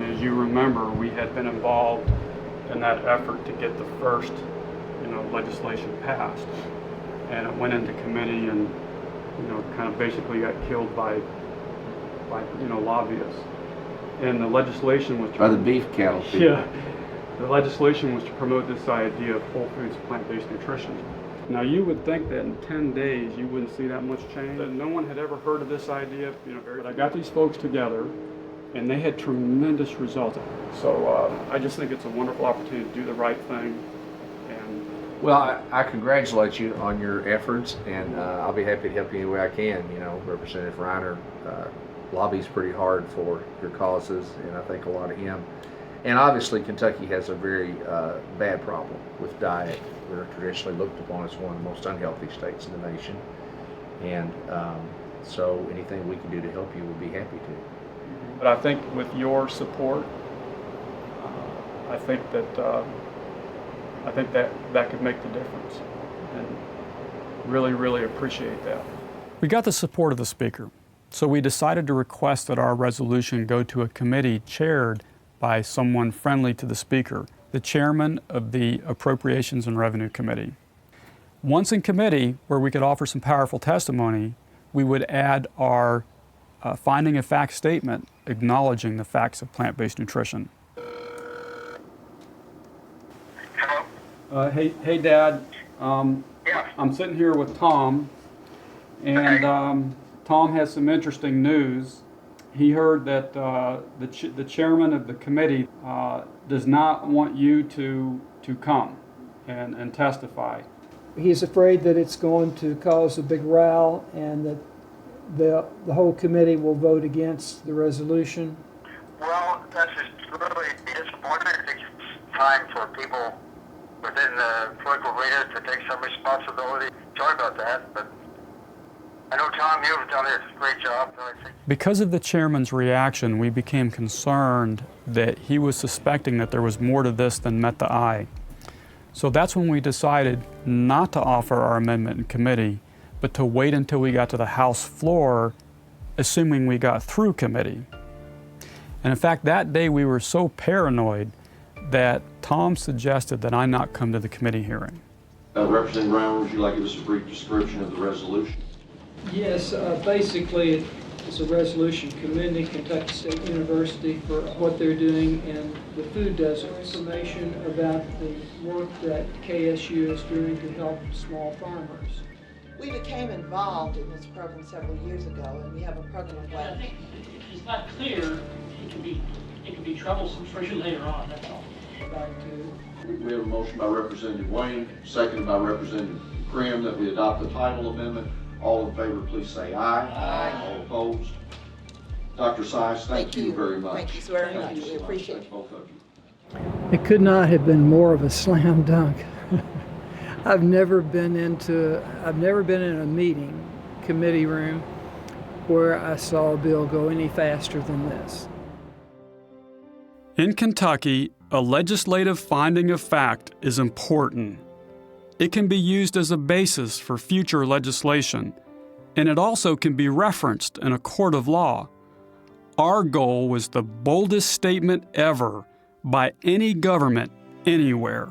As you remember, we had been involved in that effort to get the first, legislation passed. And it went into committee and, kind of basically got killed by lobbyists. And the legislation was to... By the beef cattle people. Yeah. The legislation was to promote this idea of whole foods plant-based nutrition. Now you would think that in 10 days you wouldn't see that much change. That no one had ever heard of this idea. But I got these folks together and they had tremendous results. So I just think it's a wonderful opportunity to do the right thing. And well, I congratulate you on your efforts, and I'll be happy to help you any way I can. Representative Riner lobbies pretty hard for your causes, and I think a lot of him. And obviously, Kentucky has a very bad problem with diet. We're traditionally looked upon as one of the most unhealthy states in the nation. And so anything we can do to help you, we'll be happy to. But I think with your support, I think that could make the difference, and really appreciate that. We got the support of the Speaker, so we decided to request that our resolution go to a committee chaired by someone friendly to the Speaker, the chairman of the Appropriations and Revenue Committee. Once in committee, where we could offer some powerful testimony, we would add our finding of fact statement acknowledging the facts of plant-based nutrition. Hey, Dad. I'm sitting here with Tom, and Tom has some interesting news. He heard that the chairman of the committee does not want you to come and testify. He's afraid that it's going to cause a big row and that the whole committee will vote against the resolution. Well, that's just really disappointing. I think it's time for people within the political arena to take some responsibility. Sorry about that, but I know, Tom, you've done a great job. Because of the chairman's reaction, we became concerned that he was suspecting that there was more to this than met the eye. So that's when we decided not to offer our amendment in committee, but to wait until we got to the House floor, assuming we got through committee. And in fact, that day we were so paranoid that Tom suggested that I not come to the committee hearing. Representative Riner, would you like to give us a brief description of the resolution? Yes, basically it's a resolution commending Kentucky State University for what they're doing in the food desert. Information about the work that KSU is doing to help small farmers. We became involved in this program several years ago, and we have a program of I think if it's not clear, it can be troublesome, especially later on, that's all. We have a motion by Representative Wayne, seconded by Representative Krim, that we adopt the title amendment. All in favor, please say aye. Aye. All opposed? Dr. Size, thank you very much. Thank you very much. We appreciate it. Both of you. It could not have been more of a slam dunk. I've never been in a meeting, committee room, where I saw a bill go any faster than this. In Kentucky, a legislative finding of fact is important. It can be used as a basis for future legislation, and it also can be referenced in a court of law. Our goal was the boldest statement ever by any government anywhere.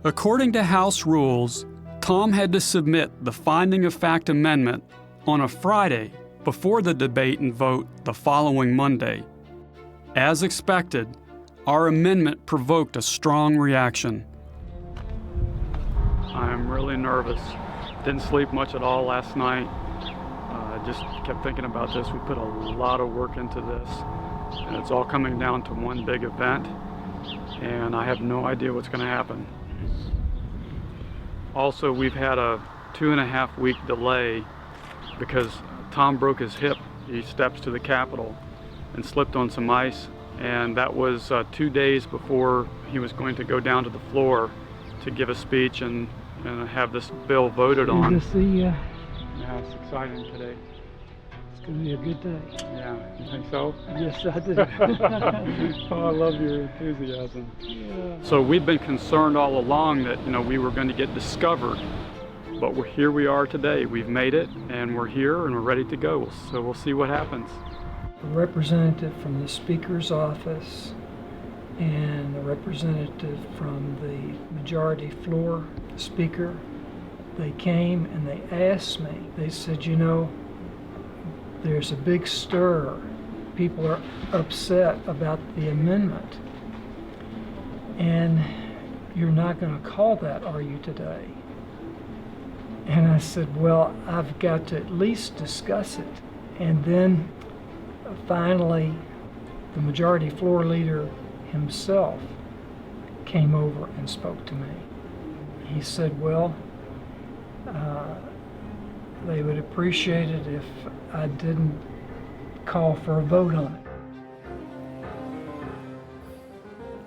According to House rules, Tom had to submit the finding of fact amendment on a Friday before the debate and vote the following Monday. As expected, our amendment provoked a strong reaction. I'm really nervous. Didn't sleep much at all last night. Just kept thinking about this. We put a lot of work into this, and it's all coming down to one big event, and I have no idea what's going to happen. Also, we've had a 2.5-week delay because Tom broke his hip. He steps to the Capitol and slipped on some ice, and that was 2 days before he was going to go down to the floor to give a speech and have this bill voted on. Good to see you. Yeah, it's exciting today. It's going to be a good day. Yeah, you think so? Yes, I do. Oh, I love your enthusiasm. Yeah. So we've been concerned all along that we were going to get discovered But here we are today. We've made it, and we're here, and we're ready to go. So we'll see what happens. A representative from the Speaker's office and a representative from the majority floor speaker, they came and they asked me, they said, you know, there's a big stir. People are upset about the amendment. And you're not going to call that, are you, today? And I said, well, I've got to at least discuss it. And then finally, the majority floor leader himself came over and spoke to me. He said, well, they would appreciate it if I didn't call for a vote on it.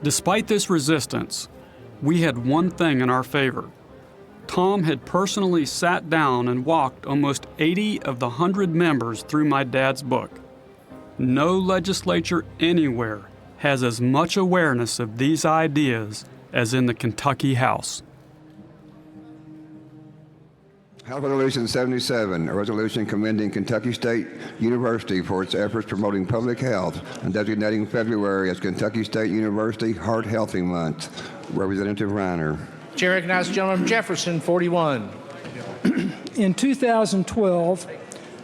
Despite this resistance, we had one thing in our favor. Tom had personally sat down and walked almost 80 of the 100 members through my dad's book. No legislature anywhere has as much awareness of these ideas as in the Kentucky House. House Resolution 77, a resolution commending Kentucky State University for its efforts promoting public health and designating February as Kentucky State University Heart Healthy Month. Representative Riner. Chair recognizes the gentleman from Jefferson, 41. In 2012,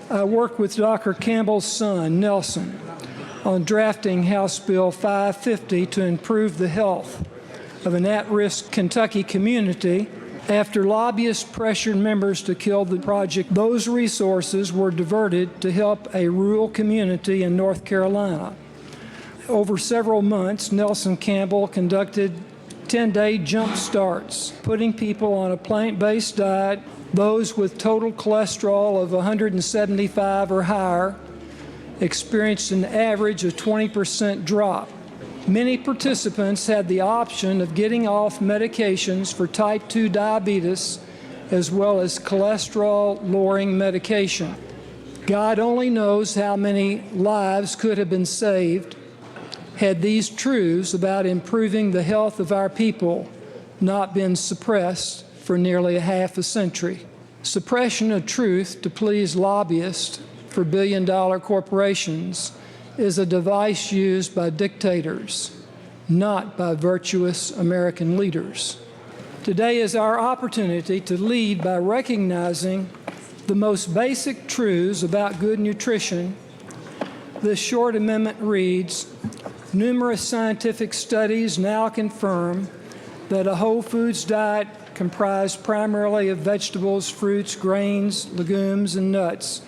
I worked with Dr. Campbell's son, Nelson, on drafting House Bill 550 to improve the health of an at-risk Kentucky community. After lobbyists pressured members to kill the project, those resources were diverted to help a rural community in North Carolina. Over several months, Nelson Campbell conducted 10-day jump starts, putting people on a plant-based diet. Those with total cholesterol of 175 or higher experienced an average of 20% drop. Many participants had the option of getting off medications for type 2 diabetes as well as cholesterol-lowering medication. God only knows how many lives could have been saved had these truths about improving the health of our people not been suppressed for nearly a half a century. Suppression of truth to please lobbyists for billion-dollar corporations is a device used by dictators, not by virtuous American leaders. Today is our opportunity to lead by recognizing the most basic truths about good nutrition. This short amendment reads, numerous scientific studies now confirm that a whole foods diet comprised primarily of vegetables, fruits, grains, legumes, and nuts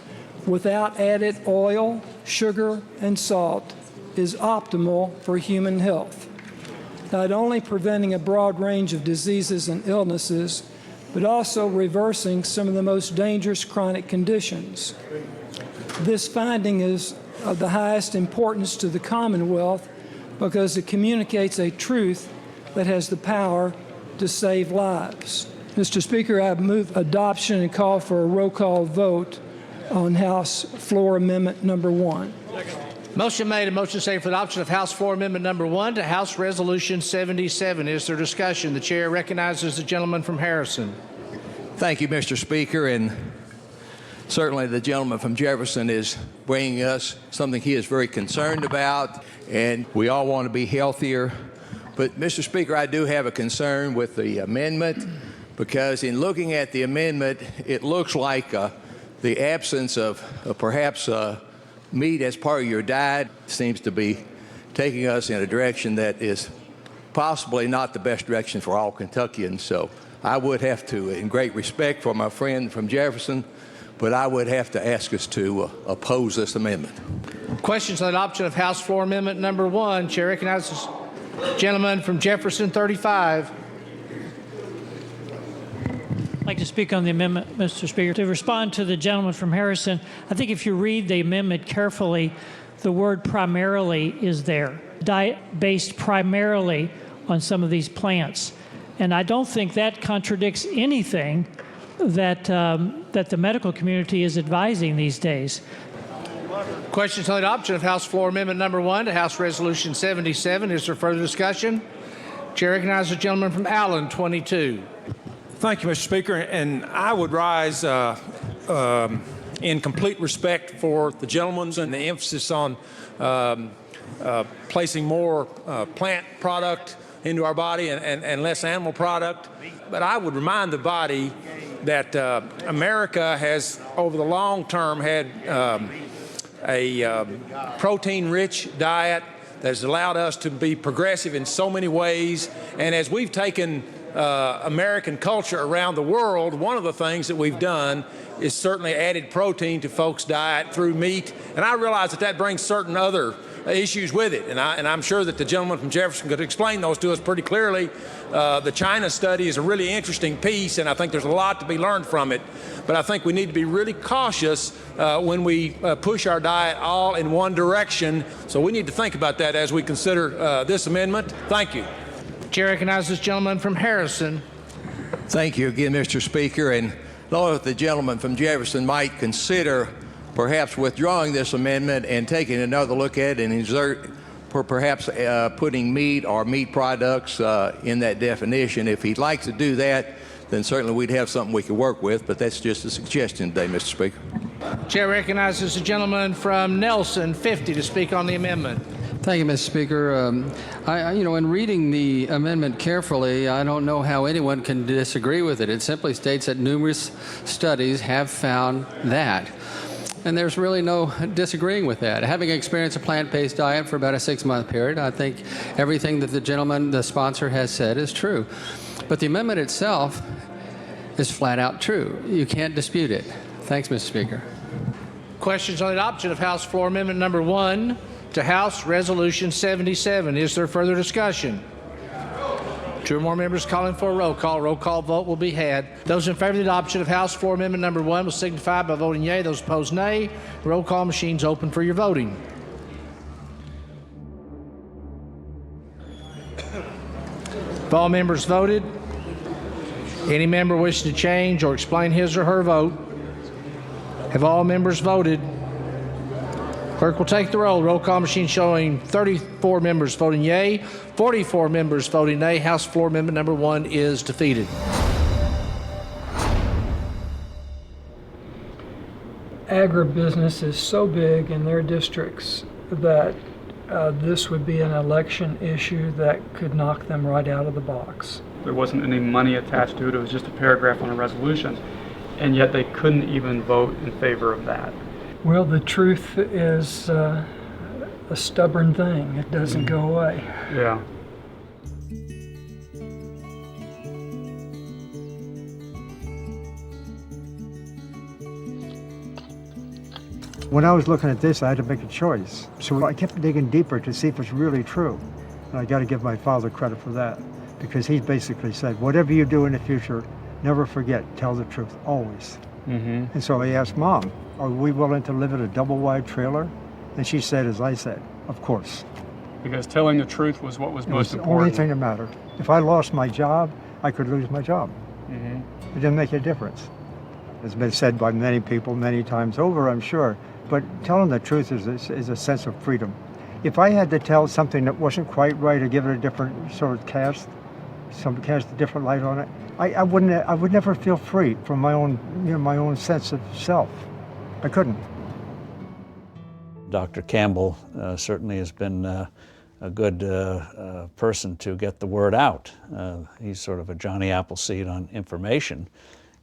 without added oil, sugar, and salt is optimal for human health, not only preventing a broad range of diseases and illnesses, but also reversing some of the most dangerous chronic conditions. This finding is of the highest importance to the Commonwealth because it communicates a truth that has the power to save lives. Mr. Speaker, I move adoption and call for a roll call vote on House Floor Amendment number 1. Motion made and motion second for adoption of House Floor Amendment number 1 to House Resolution 77. Is there discussion? The chair recognizes the gentleman from Harrison. Thank you, Mr. Speaker, and certainly the gentleman from Jefferson is bringing us something he is very concerned about, and we all want to be healthier. But, Mr. Speaker, I do have a concern with the amendment because in looking at the amendment, it looks like the absence of perhaps meat as part of your diet seems to be taking us in a direction that is possibly not the best direction for all Kentuckians. So I would have to, in great respect for my friend from Jefferson, but I would have to ask us to oppose this amendment. Questions on adoption of House Floor Amendment number 1. Chair recognizes the gentleman from Jefferson, 35. I'd like to speak on the amendment, Mr. Speaker. To respond to the gentleman from Harrison, I think if you read the amendment carefully, the word primarily is there. Diet based primarily on some of these plants. And I don't think that contradicts anything that, that the medical community is advising these days. Questions on the adoption of House Floor Amendment number 1 to House Resolution 77. Is there further discussion? Chair recognizes the gentleman from Allen, 22. Thank you, Mr. Speaker, and I would rise in complete respect for the gentleman's and the emphasis on placing more plant product into our body and less animal product. But I would remind the body that America has, over the long term, had a protein-rich diet that has allowed us to be progressive in so many ways. And as we've taken American culture around the world, one of the things that we've done is certainly added protein to folks' diet through meat. And I realize that that brings certain other issues with it. And I'm sure that the gentleman from Jefferson could explain those to us pretty clearly. The China study is a really interesting piece, and I think there's a lot to be learned from it. But I think we need to be really cautious when we push our diet all in one direction. So we need to think about that as we consider this amendment. Thank you. Chair recognizes this gentleman from Harrison. Thank you again, Mr. Speaker. And Lord, if the gentleman from Jefferson might consider perhaps withdrawing this amendment and taking another look at it and insert perhaps putting meat or meat products in that definition. If he'd like to do that, then certainly we'd have something we could work with, but that's just a suggestion today, Mr. Speaker. Chair recognizes the gentleman from Nelson, 50, to speak on the amendment. Thank you, Mr. Speaker. In reading the amendment carefully, I don't know how anyone can disagree with it. It simply states that numerous studies have found that. And there's really no disagreeing with that. Having experienced a plant-based diet for about a 6-month period, I think everything that the gentleman, the sponsor, has said is true. But the amendment itself is flat out true. You can't dispute it. Thanks, Mr. Speaker. Questions on the adoption of House Floor Amendment number 1 to House Resolution 77. Is there further discussion? 2 or more members calling for a roll call. Roll call vote will be had. Those in favor of the adoption of House Floor Amendment number 1 will signify by voting yea. Those opposed, nay. Roll call machines open for your voting. If all members voted, any member wishing to change or explain his or her vote, have all members voted? Clerk will take the roll. Roll call machine showing 34 members voting yea, 44 members voting nay. House Floor Amendment number 1 is defeated. Agribusiness is so big in their districts that this would be an election issue that could knock them right out of the box. There wasn't any money attached to it. It was just a paragraph on a resolution. And yet they couldn't even vote in favor of that. Well, the truth is a stubborn thing. It doesn't go away. Yeah. When I was looking at this, I had to make a choice. So I kept digging deeper to see if it's really true. And I got to give my father credit for that, because he basically said, whatever you do in the future, never forget, tell the truth, always. Mm-hmm. And so I asked Mom, are we willing to live in a double-wide trailer? And she said, as I said, of course. Because telling the truth was what was most important. It was the only thing that mattered. If I lost my job, I could lose my job. Mm-hmm. It didn't make a difference. It's been said by many people many times over, I'm sure. But telling the truth is a sense of freedom. If I had to tell something that wasn't quite right or give it a different sort of cast a different light on it, I would never feel free from my own sense of self. I couldn't. Dr. Campbell certainly has been a good person to get the word out. He's sort of a Johnny Appleseed on information,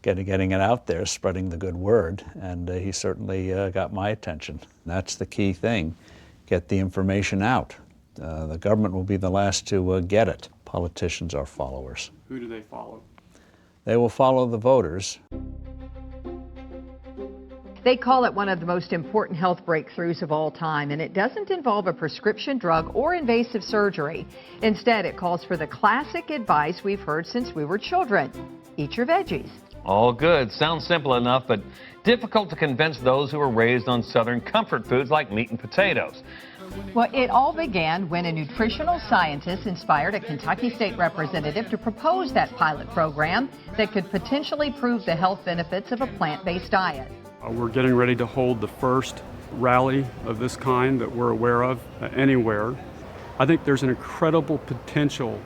getting it out there, spreading the good word, and he certainly got my attention. That's the key thing, get the information out. The government will be the last to get it. Politicians are followers. Who do they follow? They will follow the voters. They call it one of the most important health breakthroughs of all time, and it doesn't involve a prescription drug or invasive surgery. Instead, it calls for the classic advice we've heard since we were children. Eat your veggies. All good. Sounds simple enough, but difficult to convince those who were raised on Southern comfort foods like meat and potatoes. Well, it all began when a nutritional scientist inspired a Kentucky state representative to propose that pilot program that could potentially prove the health benefits of a plant-based diet. We're getting ready to hold the first rally of this kind that we're aware of anywhere. I think there's an incredible potential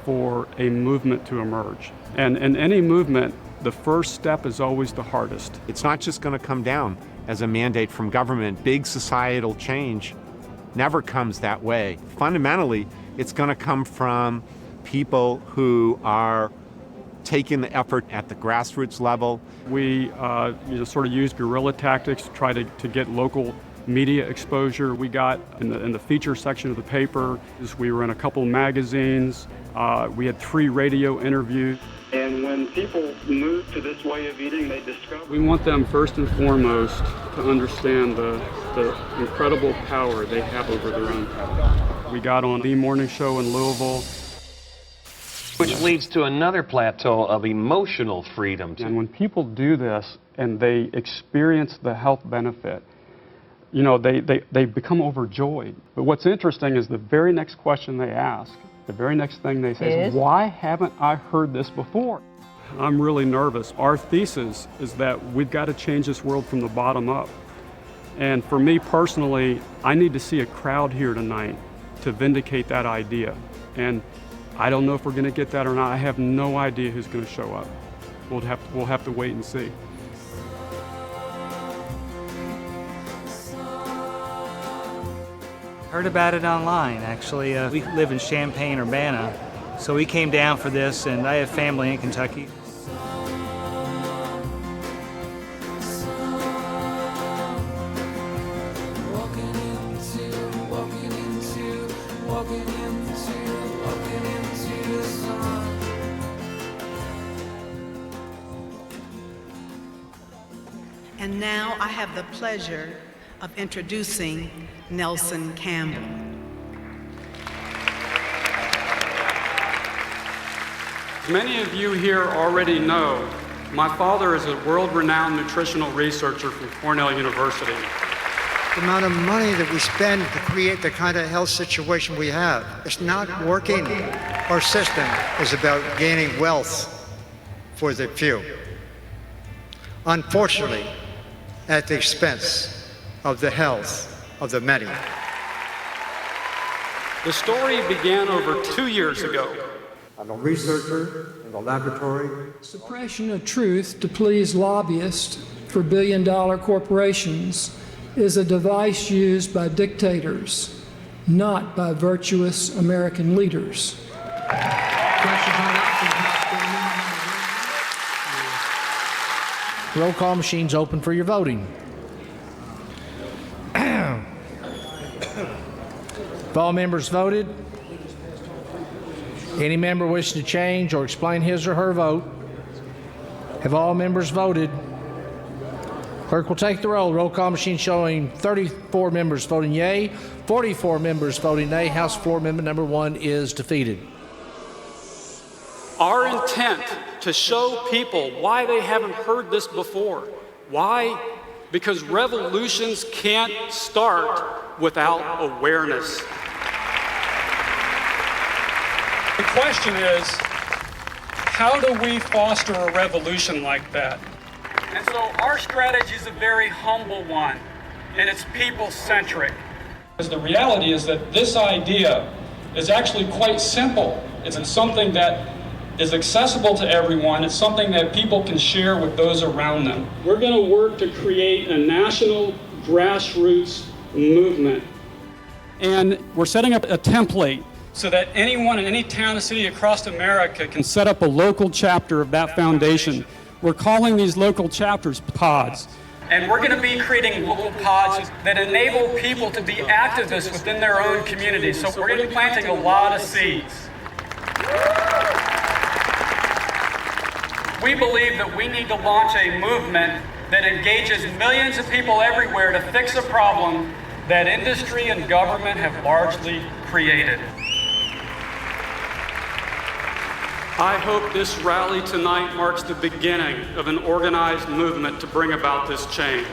for a movement to emerge. And in any movement, the first step is always the hardest. It's not just going to come down as a mandate from government. Big societal change never comes that way. Fundamentally, it's going to come from people who are taking the effort at the grassroots level. We sort of use guerrilla tactics to try to get local media exposure. We got in the feature section of the paper. We were in a couple magazines. We had 3 radio interviews. And when people move to this way of eating, they discover... We want them first and foremost to understand the incredible power they have over their own power. We got on the morning show in Louisville. Which leads to another plateau of emotional freedom. And when people do this and they experience the health benefit, you know, they become overjoyed. But what's interesting is the very next question they ask, the very next thing they say is, why haven't I heard this before? I'm really nervous. Our thesis is that we've got to change this world from the bottom up. And for me personally, I need to see a crowd here tonight to vindicate that idea. And I don't know if we're going to get that or not. I have no idea who's going to show up. We'll have to wait and see. Heard about it online, actually. We live in Champaign, Urbana, so we came down for this, and I have family in Kentucky. And now I have the pleasure of introducing Nelson Campbell. Many of you here already know my father is a world-renowned nutritional researcher from Cornell University. The amount of money that we spend to create the kind of health situation we have, it's not working. Our system is about gaining wealth for the few. Unfortunately, at the expense of the health of the many. The story began over 2 years ago. I'm a researcher in the laboratory. Suppression of truth to please lobbyists for billion-dollar corporations is a device used by dictators, not by virtuous American leaders. Roll call machines open for your voting. Have all members voted? Any member wishing to change or explain his or her vote? Have all members voted? Clerk will take the roll. Roll call machine showing 34 members voting yea, 44 members voting nay. House Floor Amendment number 1 is defeated. Our intent to show people why they haven't heard this before. Why? Because revolutions can't start without awareness. The question is, how do we foster a revolution like that? And so our strategy is a very humble one, and it's people-centric. Because the reality is that this idea is actually quite simple. It's something that is accessible to everyone. It's something that people can share with those around them. We're going to work to create a national grassroots movement. And we're setting up a template so that anyone in any town or city across America can set up a local chapter of that foundation. We're calling these local chapters pods. And we're going to be creating local pods that enable people to be activists within their own community. So we're going to be planting a lot of seeds. We believe that we need to launch a movement that engages millions of people everywhere to fix a problem that industry and government have largely created. I hope this rally tonight marks the beginning of an organized movement to bring about this change.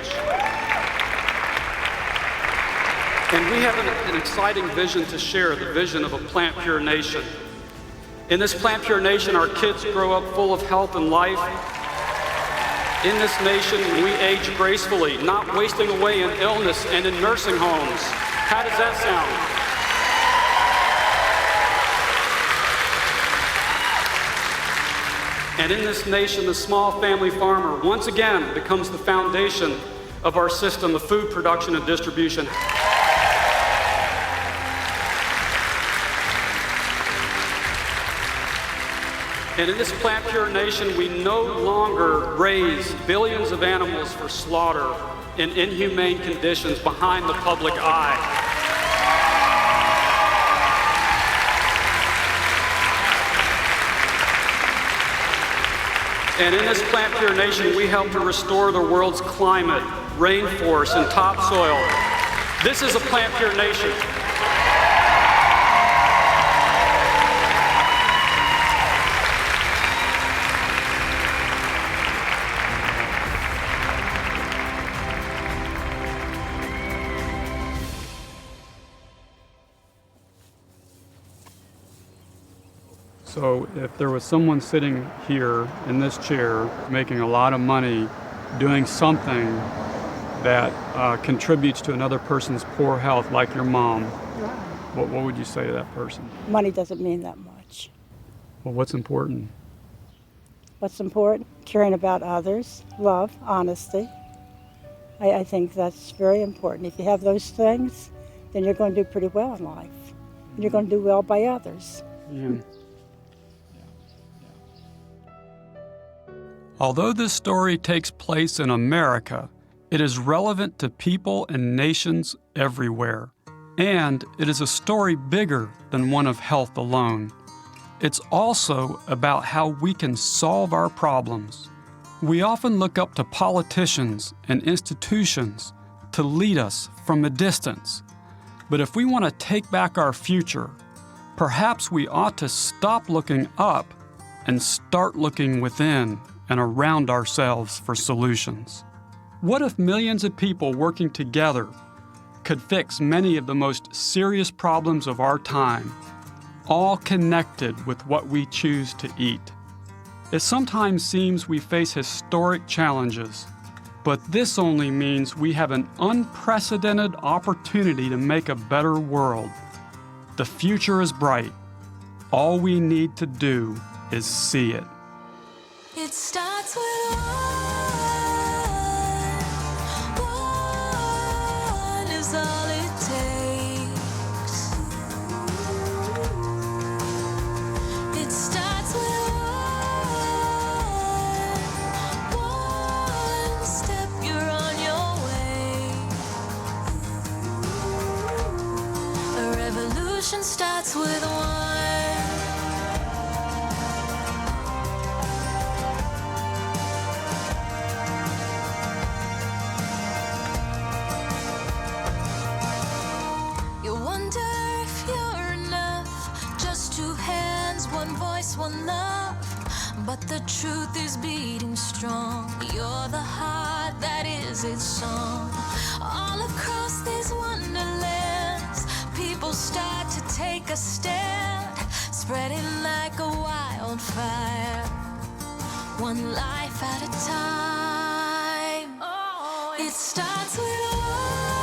And we have an exciting vision to share, the vision of a plant-pure nation. In this plant-pure nation, our kids grow up full of health and life. In this nation, we age gracefully, not wasting away in illness and in nursing homes. How does that sound? And in this nation, the small family farmer once again becomes the foundation of our system of food production and distribution. And in this plant-pure nation, we no longer raise billions of animals for slaughter in inhumane conditions behind the public eye. And in this plant-pure nation, we help to restore the world's climate, rainforests, and topsoil. This is a plant-pure nation. So if there was someone sitting here in this chair making a lot of money doing something that contributes to another person's poor health, like your mom, what would you say to that person? Money doesn't mean that much. Well, what's important? What's important? Caring about others, love, honesty. I think that's very important. If you have those things, then you're going to do pretty well in life. And you're going to do well by others. Yeah. Although this story takes place in America, it is relevant to people and nations everywhere. And it is a story bigger than one of health alone. It's also about how we can solve our problems. We often look up to politicians and institutions to lead us from a distance. But if we want to take back our future, perhaps we ought to stop looking up and start looking within and around ourselves for solutions. What if millions of people working together could fix many of the most serious problems of our time, all connected with what we choose to eat? It sometimes seems we face historic challenges, but this only means we have an unprecedented opportunity to make a better world. The future is bright. All we need to do is see it. It starts with one is all it takes. It starts with one step, you're on your way. A revolution starts with one. One love, but the truth is beating strong. You're the heart that is its song. All across these wonderlands, people start to take a stand, spreading like a wildfire, one life at a time. Oh, it starts with one.